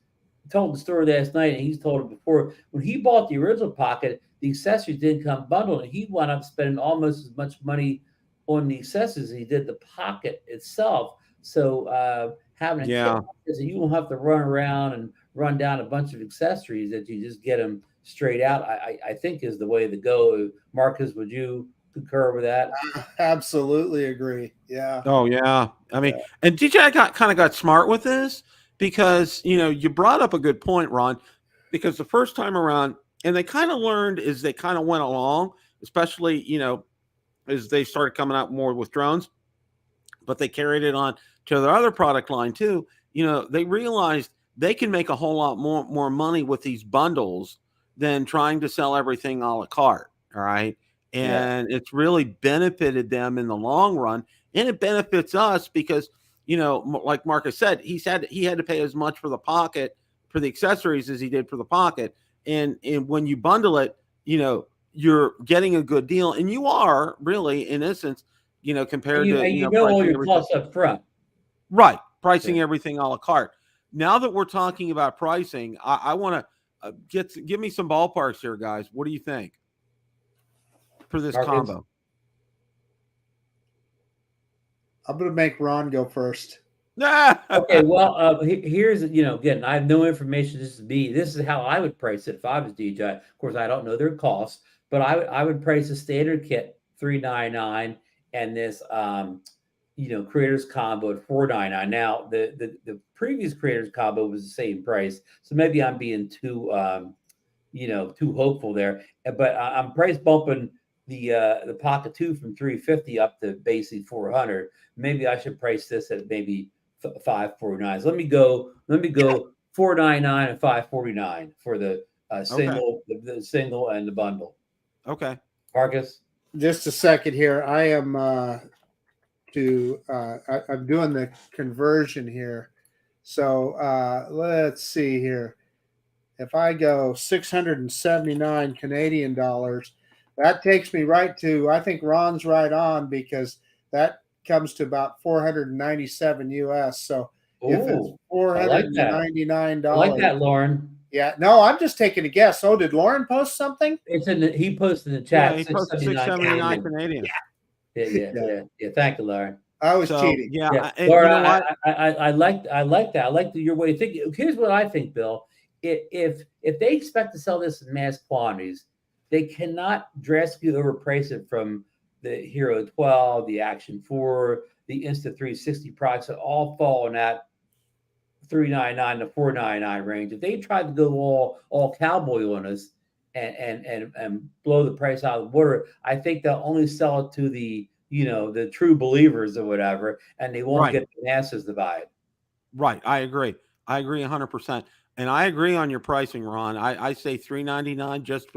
told the story last night, and he's told it before. When he bought the original Pocket, the accessories didn't come bundled, and he wound up spending almost as much money on the accessories as he did the Pocket itself. So having a kit, so you won't have to run around and run down a bunch of accessories, that you just get them straight out. I think is the way to go. Marcus, would you concur with that? Absolutely agree. Yeah. Oh yeah. I mean, and DJI kind of got smart with this, because you brought up a good point, Ron, because the first time around, and they kind of learned as they kind of went along, especially as they started coming out more with drones, but they carried it on to their other product line too. They realized they can make a whole lot more money with these bundles than trying to sell everything a la carte. All right. And it's really benefited them in the long run. And it benefits us because, like Marcus said, he had to pay as much for the Pocket, for the accessories, as he did for the Pocket. And when you bundle it, you're getting a good deal. And you are really, in essence, compared to all your costs up front. Right. Pricing everything a la carte. Now that we're talking about pricing, I want to give me some ballparks here, guys. What do you think for this combo? I'm going to make Ron go first. Okay. Well, here's, again, I have no information. This is how I would price it if I was DJI. Of course, I don't know their costs, but I would price a standard kit $399, and this creators combo at $499. Now the previous creators combo was the same price, so maybe I'm being too too hopeful there. But I'm price bumping the Pocket 2 from $350 up to basically $400. Maybe I should price this at maybe $549. So let me go $499 and $549 for the single, the single and the bundle. Okay, Marcus. Just a second here. I am I'm doing the conversion here. So let's see here. If I go 679 Canadian dollars, that takes me right to, I think Ron's right on, because that comes to about 497 US. So if it's $499, I like that, Lauren. Yeah, no, I'm just taking a guess. Oh, did Lauren post something? He posted in the chat. Yeah, he posted 679 Canadian. Yeah. Thank you, Lauren. I was cheating. Yeah. Laura, I like that. I like your way of thinking. Here's what I think, Bill. If they expect to sell this in mass quantities, they cannot drastically overprice it from the Hero 12, the Action 4, the Insta360 products that all fall in that $399 to $499 range. If they try to go all cowboy on us and blow the price out of the water, I think they'll only sell it to the the true believers or whatever, and they won't get the masses to buy it. Right. I agree 100%. And I agree on your pricing, Ron. I say $399 just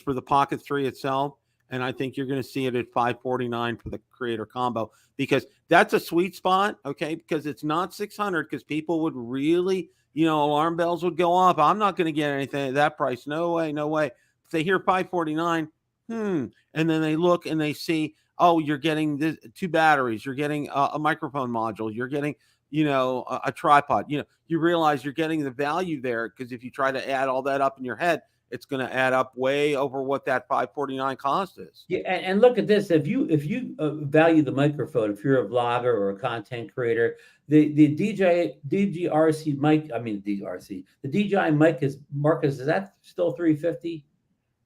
for the Pocket 3 itself. And I think you're going to see it at $549 for the creator combo, because that's a sweet spot. Okay. Because it's not $600, because people would really, alarm bells would go off. I'm not going to get anything at that price. No way. If they hear $549, and then they look and they see, oh, you're getting 2 batteries, you're getting a microphone module, you're getting a tripod. You realize you're getting the value there, because if you try to add all that up in your head, it's going to add up way over what that $549 cost is. Yeah, and look at this. If you value the microphone, if you're a vlogger or a content creator, the DJI RC mic, the DJI mic is, Marcus, is that still $350?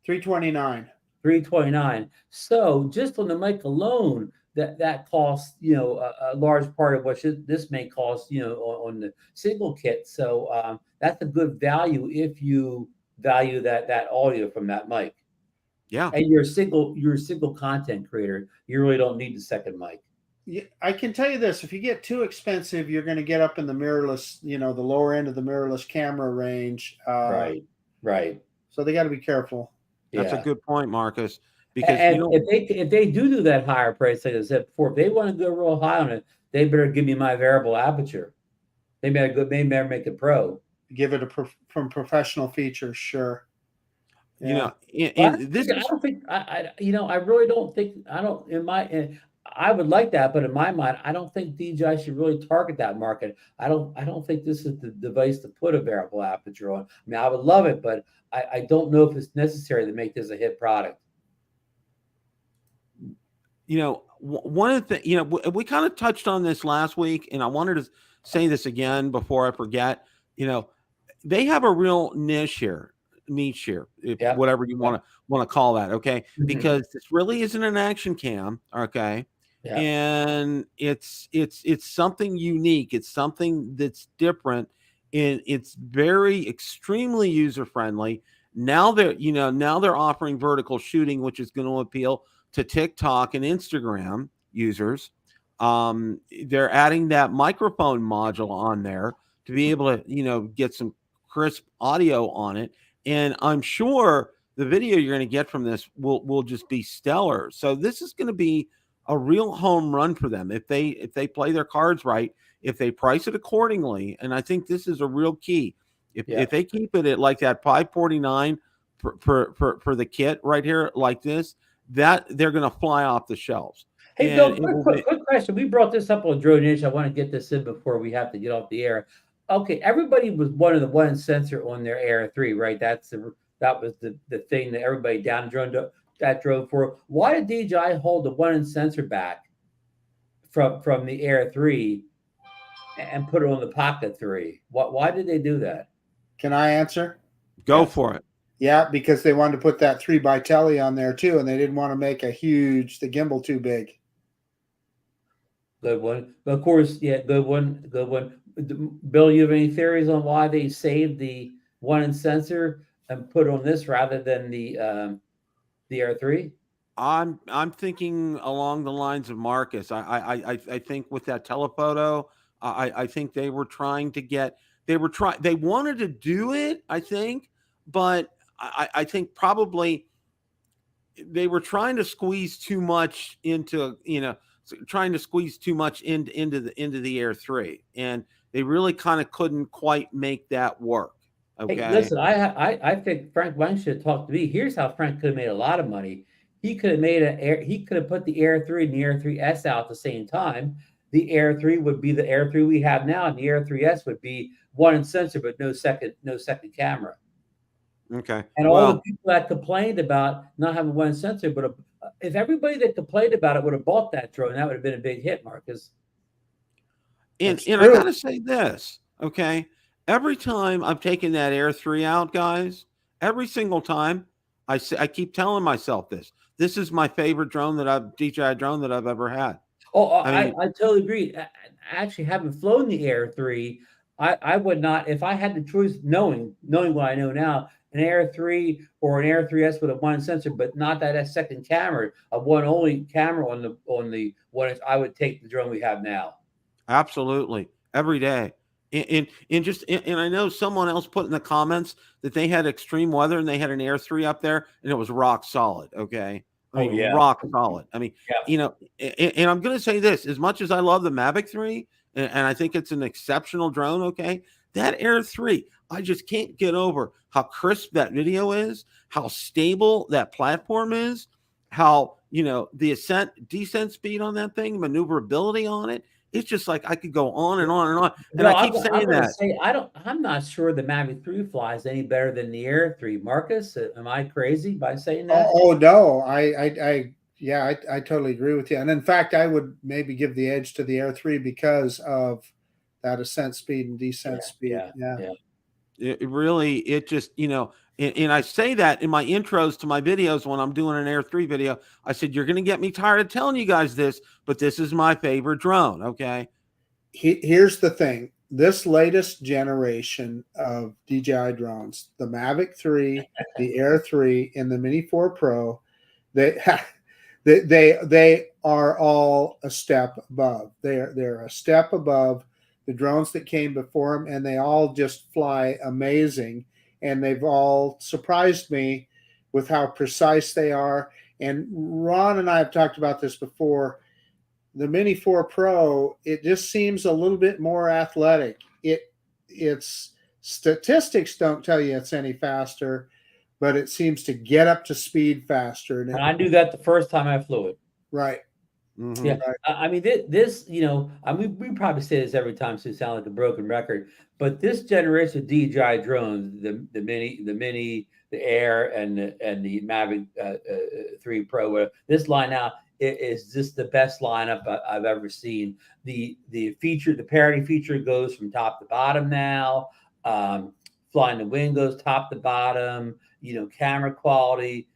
$329. $329. So just on the mic alone, that costs a large part of what this may cost on the single kit. So that's a good value if you value that audio from that mic. Yeah. And you're a single content creator, you really don't need the second mic. Yeah, I can tell you this: if you get too expensive, you're going to get up in the mirrorless, the lower end of the mirrorless camera range. Right. So they got to be careful. That's a good point, Marcus. Because if they do that higher price, like I said before, if they want to go real high on it, they better give me my variable aperture. They better make it pro. Give it from professional features, sure. I would like that, but in my mind, I don't think DJI should really target that market. I don't think this is the device to put a variable aperture on. I mean, I would love it, but I don't know if it's necessary to make this a hit product. One of the things, we kind of touched on this last week, and I wanted to say this again before I forget. They have a real niche here, whatever you want to call that, okay? Mm-hmm. Because this really isn't an action cam, okay? Yeah. And it's something unique. It's something that's different, and it's very extremely user friendly. Now they're offering vertical shooting, which is going to appeal to TikTok and Instagram users. They're adding that microphone module on there to be able to get some crisp audio on it, and I'm sure the video you're going to get from this will just be stellar. So this is going to be a real home run for them if they play their cards right, if they price it accordingly. And I think this is a real key. If they keep it at like that $549 for the kit right here, like this, that they're going to fly off the shelves. Hey, Bill, quick question. We brought this up on Drone Niche. I want to get this in before we have to get off the air. Okay, everybody was wanting the one sensor on their Air 3, right? That was the thing that everybody down drove for. Why did DJI hold the one sensor back from the Air 3 and put it on the Pocket 3? Why did they do that? Can I answer? Go for it. Yeah, because they wanted to put that 3x telly on there too, and they didn't want to make the gimbal too big. Good one. Of course, yeah, good one. Bill, you have any theories on why they saved the one sensor and put on this rather than the Air 3? I'm thinking along the lines of Marcus. I think with that telephoto, I think they were trying to get. They wanted to do it, I think, but I think probably they were trying to squeeze too much into into the Air 3, and they really kind of couldn't quite make that work. Okay. Hey, listen, I think Frank Wang should have talked to me. Here's how Frank could have made a lot of money. He could have put the Air 3 and the Air 3S out at the same time. The Air 3 would be the Air 3 we have now, and the Air 3S would be one sensor but no second camera. Okay. And all the people that complained about not having one sensor, but if everybody that complained about it would have bought that drone, that would have been a big hit, Marcus. And I gotta say this, okay? Every time I've taken that Air 3 out, guys, every single time I keep telling myself this. This is my favorite DJI drone that I've ever had. Oh, I totally agree. I actually haven't flown the Air 3. I would not, if I had the choice, knowing what I know now, an Air 3 or an Air 3S with a one sensor, but not that second camera, a one only camera on the one. I would take the drone we have now. Absolutely, every day. And I know someone else put in the comments that they had extreme weather and they had an Air 3 up there and it was rock solid. Okay. Rock solid. I mean, and I'm going to say this, as much as I love the Mavic 3 and I think it's an exceptional drone. Okay. That Air 3, I just can't get over how crisp that video is, how stable that platform is, how, the ascent, descent speed on that thing, maneuverability on it. It's just like I could go on and on and on. And No, I keep I'm saying gonna that. say I'm not sure the Mavic 3 flies any better than the Air 3. Marcus, am I crazy by saying that? Oh no, yeah, I totally agree with you. And in fact, I would maybe give the edge to the Air 3 because of that ascent speed and descent speed. Yeah. It really, it just, and I say that in my intros to my videos when I'm doing an Air 3 video. I said, you're going to get me tired of telling you guys this, but this is my favorite drone. Okay. Here's the thing. This latest generation of DJI drones, the Mavic 3, the Air 3, and the Mini 4 Pro, they they are all a step above. They're a step above the drones that came before them, and they all just fly amazing. And they've all surprised me with how precise they are. And Ron and I have talked about this before. The Mini 4 Pro, it just seems a little bit more athletic. Its statistics don't tell you it's any faster, but it seems to get up to speed faster. And I knew that the first time I flew it. Right. Mm-hmm. Yeah. Right. I mean, this, we probably say this every time, so it sounds like a broken record, but this generation of DJI drones, the Mini, the Air, and the Mavic 3 Pro, this line now, it is just the best lineup I've ever seen. The parity feature goes from top to bottom now. Flying the wing goes top to bottom. Camera quality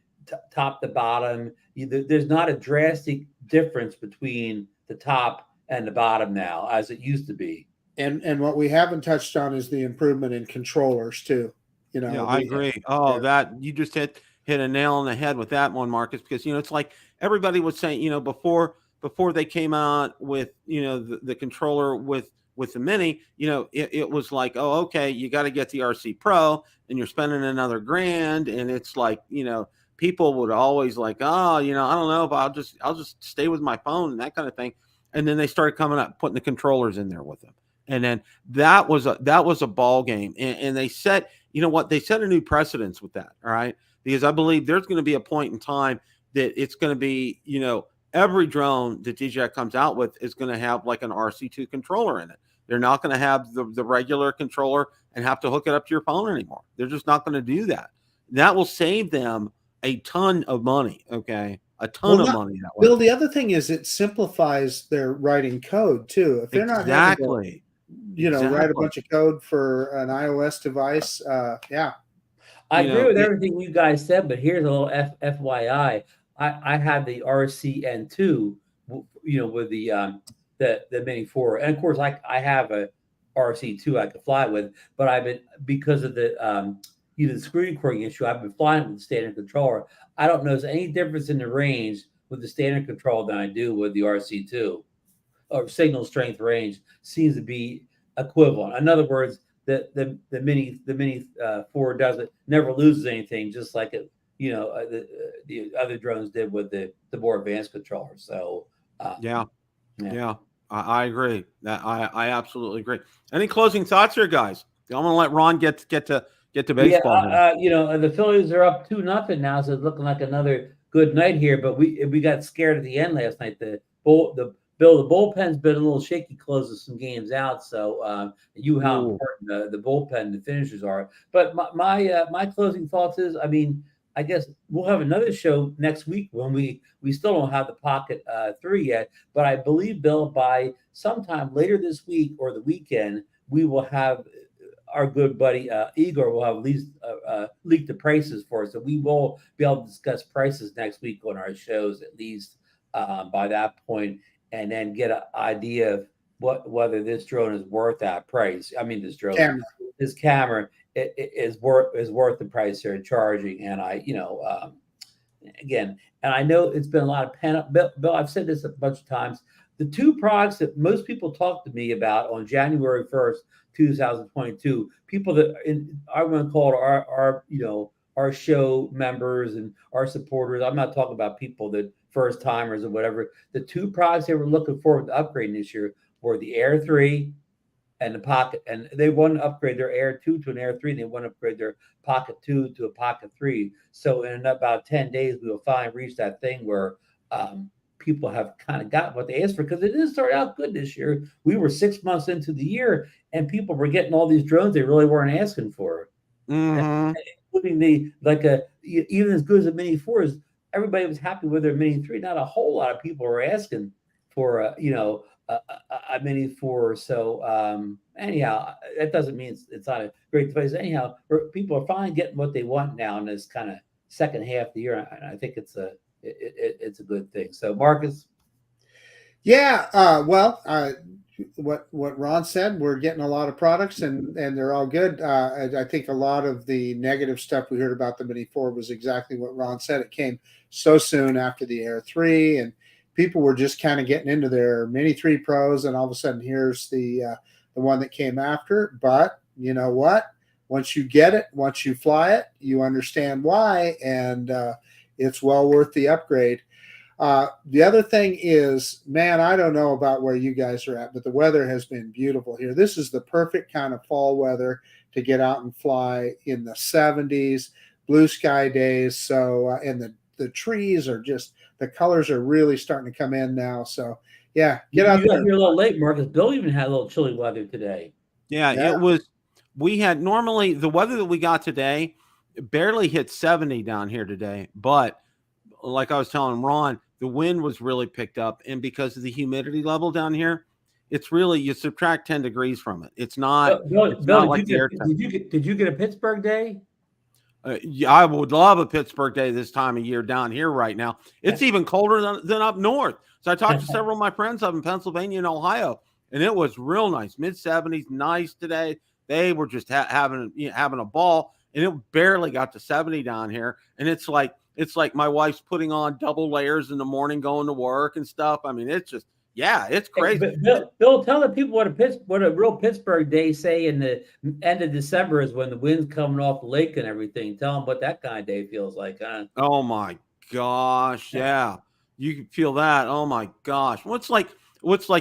top to bottom. There's not a drastic difference between the top and the bottom now as it used to be. And what we haven't touched on is the improvement in controllers too. Yeah, I agree. That you just hit a nail on the head with that one, Marcus, because it's like everybody was saying, before they came out with the controller with the Mini, it was like, oh, okay, you got to get the RC Pro, and you're spending another $1,000, and it's like, people would always like, oh, I don't know, but I'll just stay with my phone and that kind of thing, and then they started coming up putting the controllers in there with them, and then that was a ball game, and they set, they set a new precedence with that, all right. Because I believe there's going to be a point in time that it's going to be, every drone that DJI comes out with is going to have like an RC2 controller in it. They're not going to have the regular controller and have to hook it up to your phone anymore. They're just not going to do that. That will save them a ton of money. Okay. A ton of money. That way. Bill, the other thing is it simplifies their writing code too. If they're not having to, write a bunch of code for an iOS device, yeah. I agree with everything you guys said, but here's a little FYI. I had the RC N2, with the Mini 4, and of course I have a RC2 I could fly with, but I've been, because of the the screen recording issue, I've been flying with the standard controller. I don't notice any difference in the range with the standard control than I do with the RC2, or signal strength range seems to be equivalent. In other words, the Mini 4 never loses anything, just like it, the other drones did with the more advanced controller. So yeah, I agree. That I absolutely agree. Any closing thoughts here, guys? I'm gonna let Ron get to baseball. The Phillies are up 2-0 now, so it's looking like another good night here. But we got scared at the end last night. The bullpen's been a little shaky, closes some games out. So how important the bullpen, the finishers are. But my closing thoughts is, I guess we'll have another show next week when we still don't have the Pocket 3 yet. But I believe, Bill, by sometime later this week or the weekend, we will have our good buddy Igor will have at least leaked the prices for us. So we will be able to discuss prices next week on our shows, at least by that point, and then get an idea of whether this drone is worth that price. This camera is worth the price they're charging. And again, and I know it's been a lot of pent up. Bill, I've said this a bunch of times. The two products that most people talk to me about on January 1st, 2022, people that I'm going to call it our show members and our supporters. I'm not talking about people that first timers or whatever. The two products they were looking forward to upgrading this year were the Air 3 and the Pocket. And they want to upgrade their Air 2 to an Air 3. And they want to upgrade their Pocket 2 to a Pocket 3. So in about 10 days, we will finally reach that thing where people have kind of got what they asked for, because it didn't start out good this year. We were 6 months into the year, and people were getting all these drones they really weren't asking for, including even as good as the Mini 4 is. Everybody was happy with their Mini 3. Not a whole lot of people were asking for a Mini 4. So anyhow, that doesn't mean it's not a great device. Anyhow, people are finally getting what they want now in this kind of second half of the year, and I think it's a good thing. So, Marcus. Yeah, what Ron said, we're getting a lot of products, and they're all good. I think a lot of the negative stuff we heard about the Mini 4 was exactly what Ron said. It came so soon after the Air 3, and people were just kind of getting into their Mini 3 Pros, and all of a sudden here's the one that came after. But you know what? Once you get it, once you fly it, you understand why, and it's well worth the upgrade. The other thing is, man, I don't know about where you guys are at, but the weather has been beautiful here. This is the perfect kind of fall weather to get out and fly in the 70s, blue sky days. So, and the trees are just, the colors are really starting to come in now. So, yeah, get out there. You're a little late, Marcus. Bill even had a little chilly weather today. Yeah, it was. We had normally the weather that we got today barely hit 70 down here today, but like I was telling Ron, the wind was really picked up, and because of the humidity level down here, it's really, you subtract 10 degrees from it. It's not. Bill, like did you get a Pittsburgh day? Yeah, I would love a Pittsburgh day this time of year down here right now. It's even colder than up north. So I talked to several of my friends up in Pennsylvania and Ohio, and it was real nice, mid-70s, nice today. They were just having a ball, and it barely got to 70 down here. And it's like my wife's putting on double layers in the morning, going to work and stuff. I mean, it's just, yeah, it's crazy. Hey, Bill, tell the people what a real Pittsburgh day, say in the end of December, is when the wind's coming off the lake and everything. Tell them what that kind of day feels like, huh? Oh my gosh, yeah, you can feel that. Oh my gosh, what's like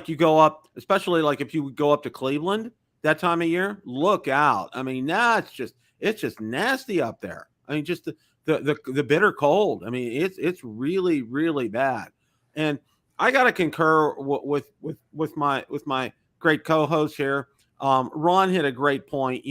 you go up, especially like if you go up to Cleveland that time of year, look out. I mean, it's just nasty up there. I mean, just the bitter cold. I mean, it's really, really bad. And I got to concur with my great co-host here. Ron hit a great point.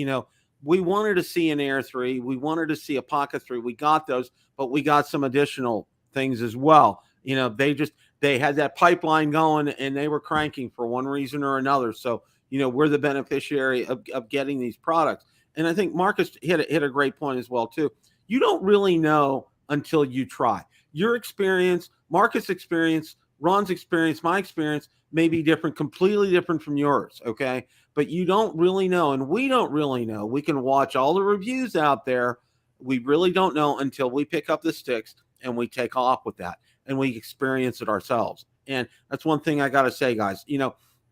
We wanted to see an Air 3. We wanted to see a Pocket 3. We got those, but we got some additional things as well. They had that pipeline going, and they were cranking for one reason or another. So, we're the beneficiary of getting these products. And I think Marcus hit a great point as well, too. You don't really know until you try. Your experience, Marcus' experience, Ron's experience, my experience may be different, completely different from yours, okay? But you don't really know, and we don't really know. We can watch all the reviews out there. We really don't know until we pick up the sticks and we take off with that and we experience it ourselves. And that's one thing I got to say, guys.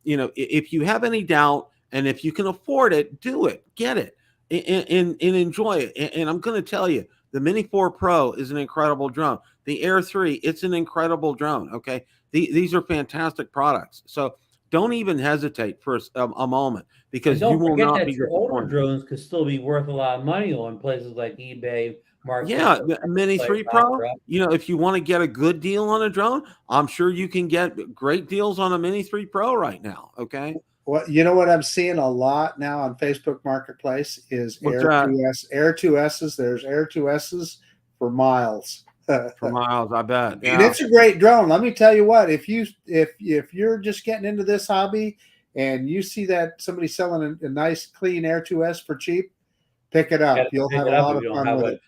If you have any doubt and if you can afford it, do it, get it, and enjoy it. And I'm going to tell you, the Mini 4 Pro is an incredible drone. The Air 3, it's an incredible drone, okay? These are fantastic products. So don't even hesitate for a moment, because you will not be your older drones could still be worth a lot of money on places like eBay, Market. Yeah, the Mini 3 Pro, if you want to get a good deal on a drone, I'm sure you can get great deals on a Mini 3 Pro right now, okay? Well, you know what I'm seeing a lot now on Facebook Marketplace is Air 2Ss. There's Air 2Ss for miles. For miles, I bet. Yeah. And it's a great drone. Let me tell you what, if you're just getting into this hobby and you see that somebody selling a nice clean Air 2S for cheap, pick it up. You'll have a lot of fun with it.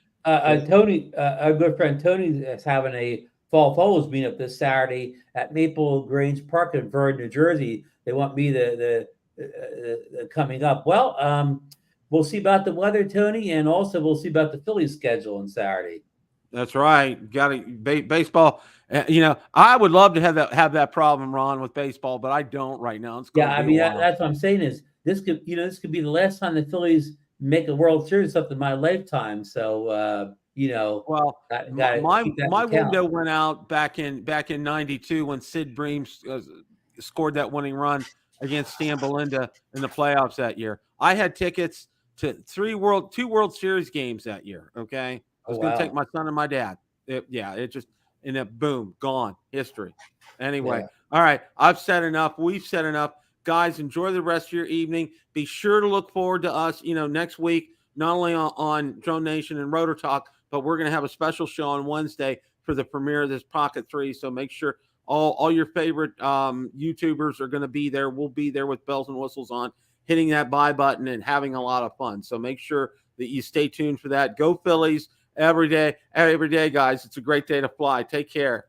Tony, our good friend Tony, is having a Fall Follows meetup this Saturday at Maple Grange Park in Vernon, New Jersey. They want me the coming up. Well, we'll see about the weather, Tony, and also we'll see about the Phillies schedule on Saturday. That's right. Got to baseball. I would love to have that problem, Ron, with baseball, but I don't right now. That's what I'm saying is this could be the last time the Phillies make a World Series up in my lifetime. So my window went out back in '92 when Sid Bream scored that winning run against Stan Belinda in the playoffs that year. I had tickets to two World Series games that year. Okay. I was going to take my son and my dad. and then boom, gone, history. Anyway, Yeah. all right, I've said enough. We've said enough. Guys, enjoy the rest of your evening. Be sure to look forward to us, next week, not only on Drone Nation and Rotor Talk, but we're going to have a special show on Wednesday for the premiere of this Pocket 3. So make sure all your favorite YouTubers are going to be there. We'll be there with bells and whistles on, hitting that buy button and having a lot of fun. So make sure that you stay tuned for that. Go Phillies every day, guys. It's a great day to fly. Take care.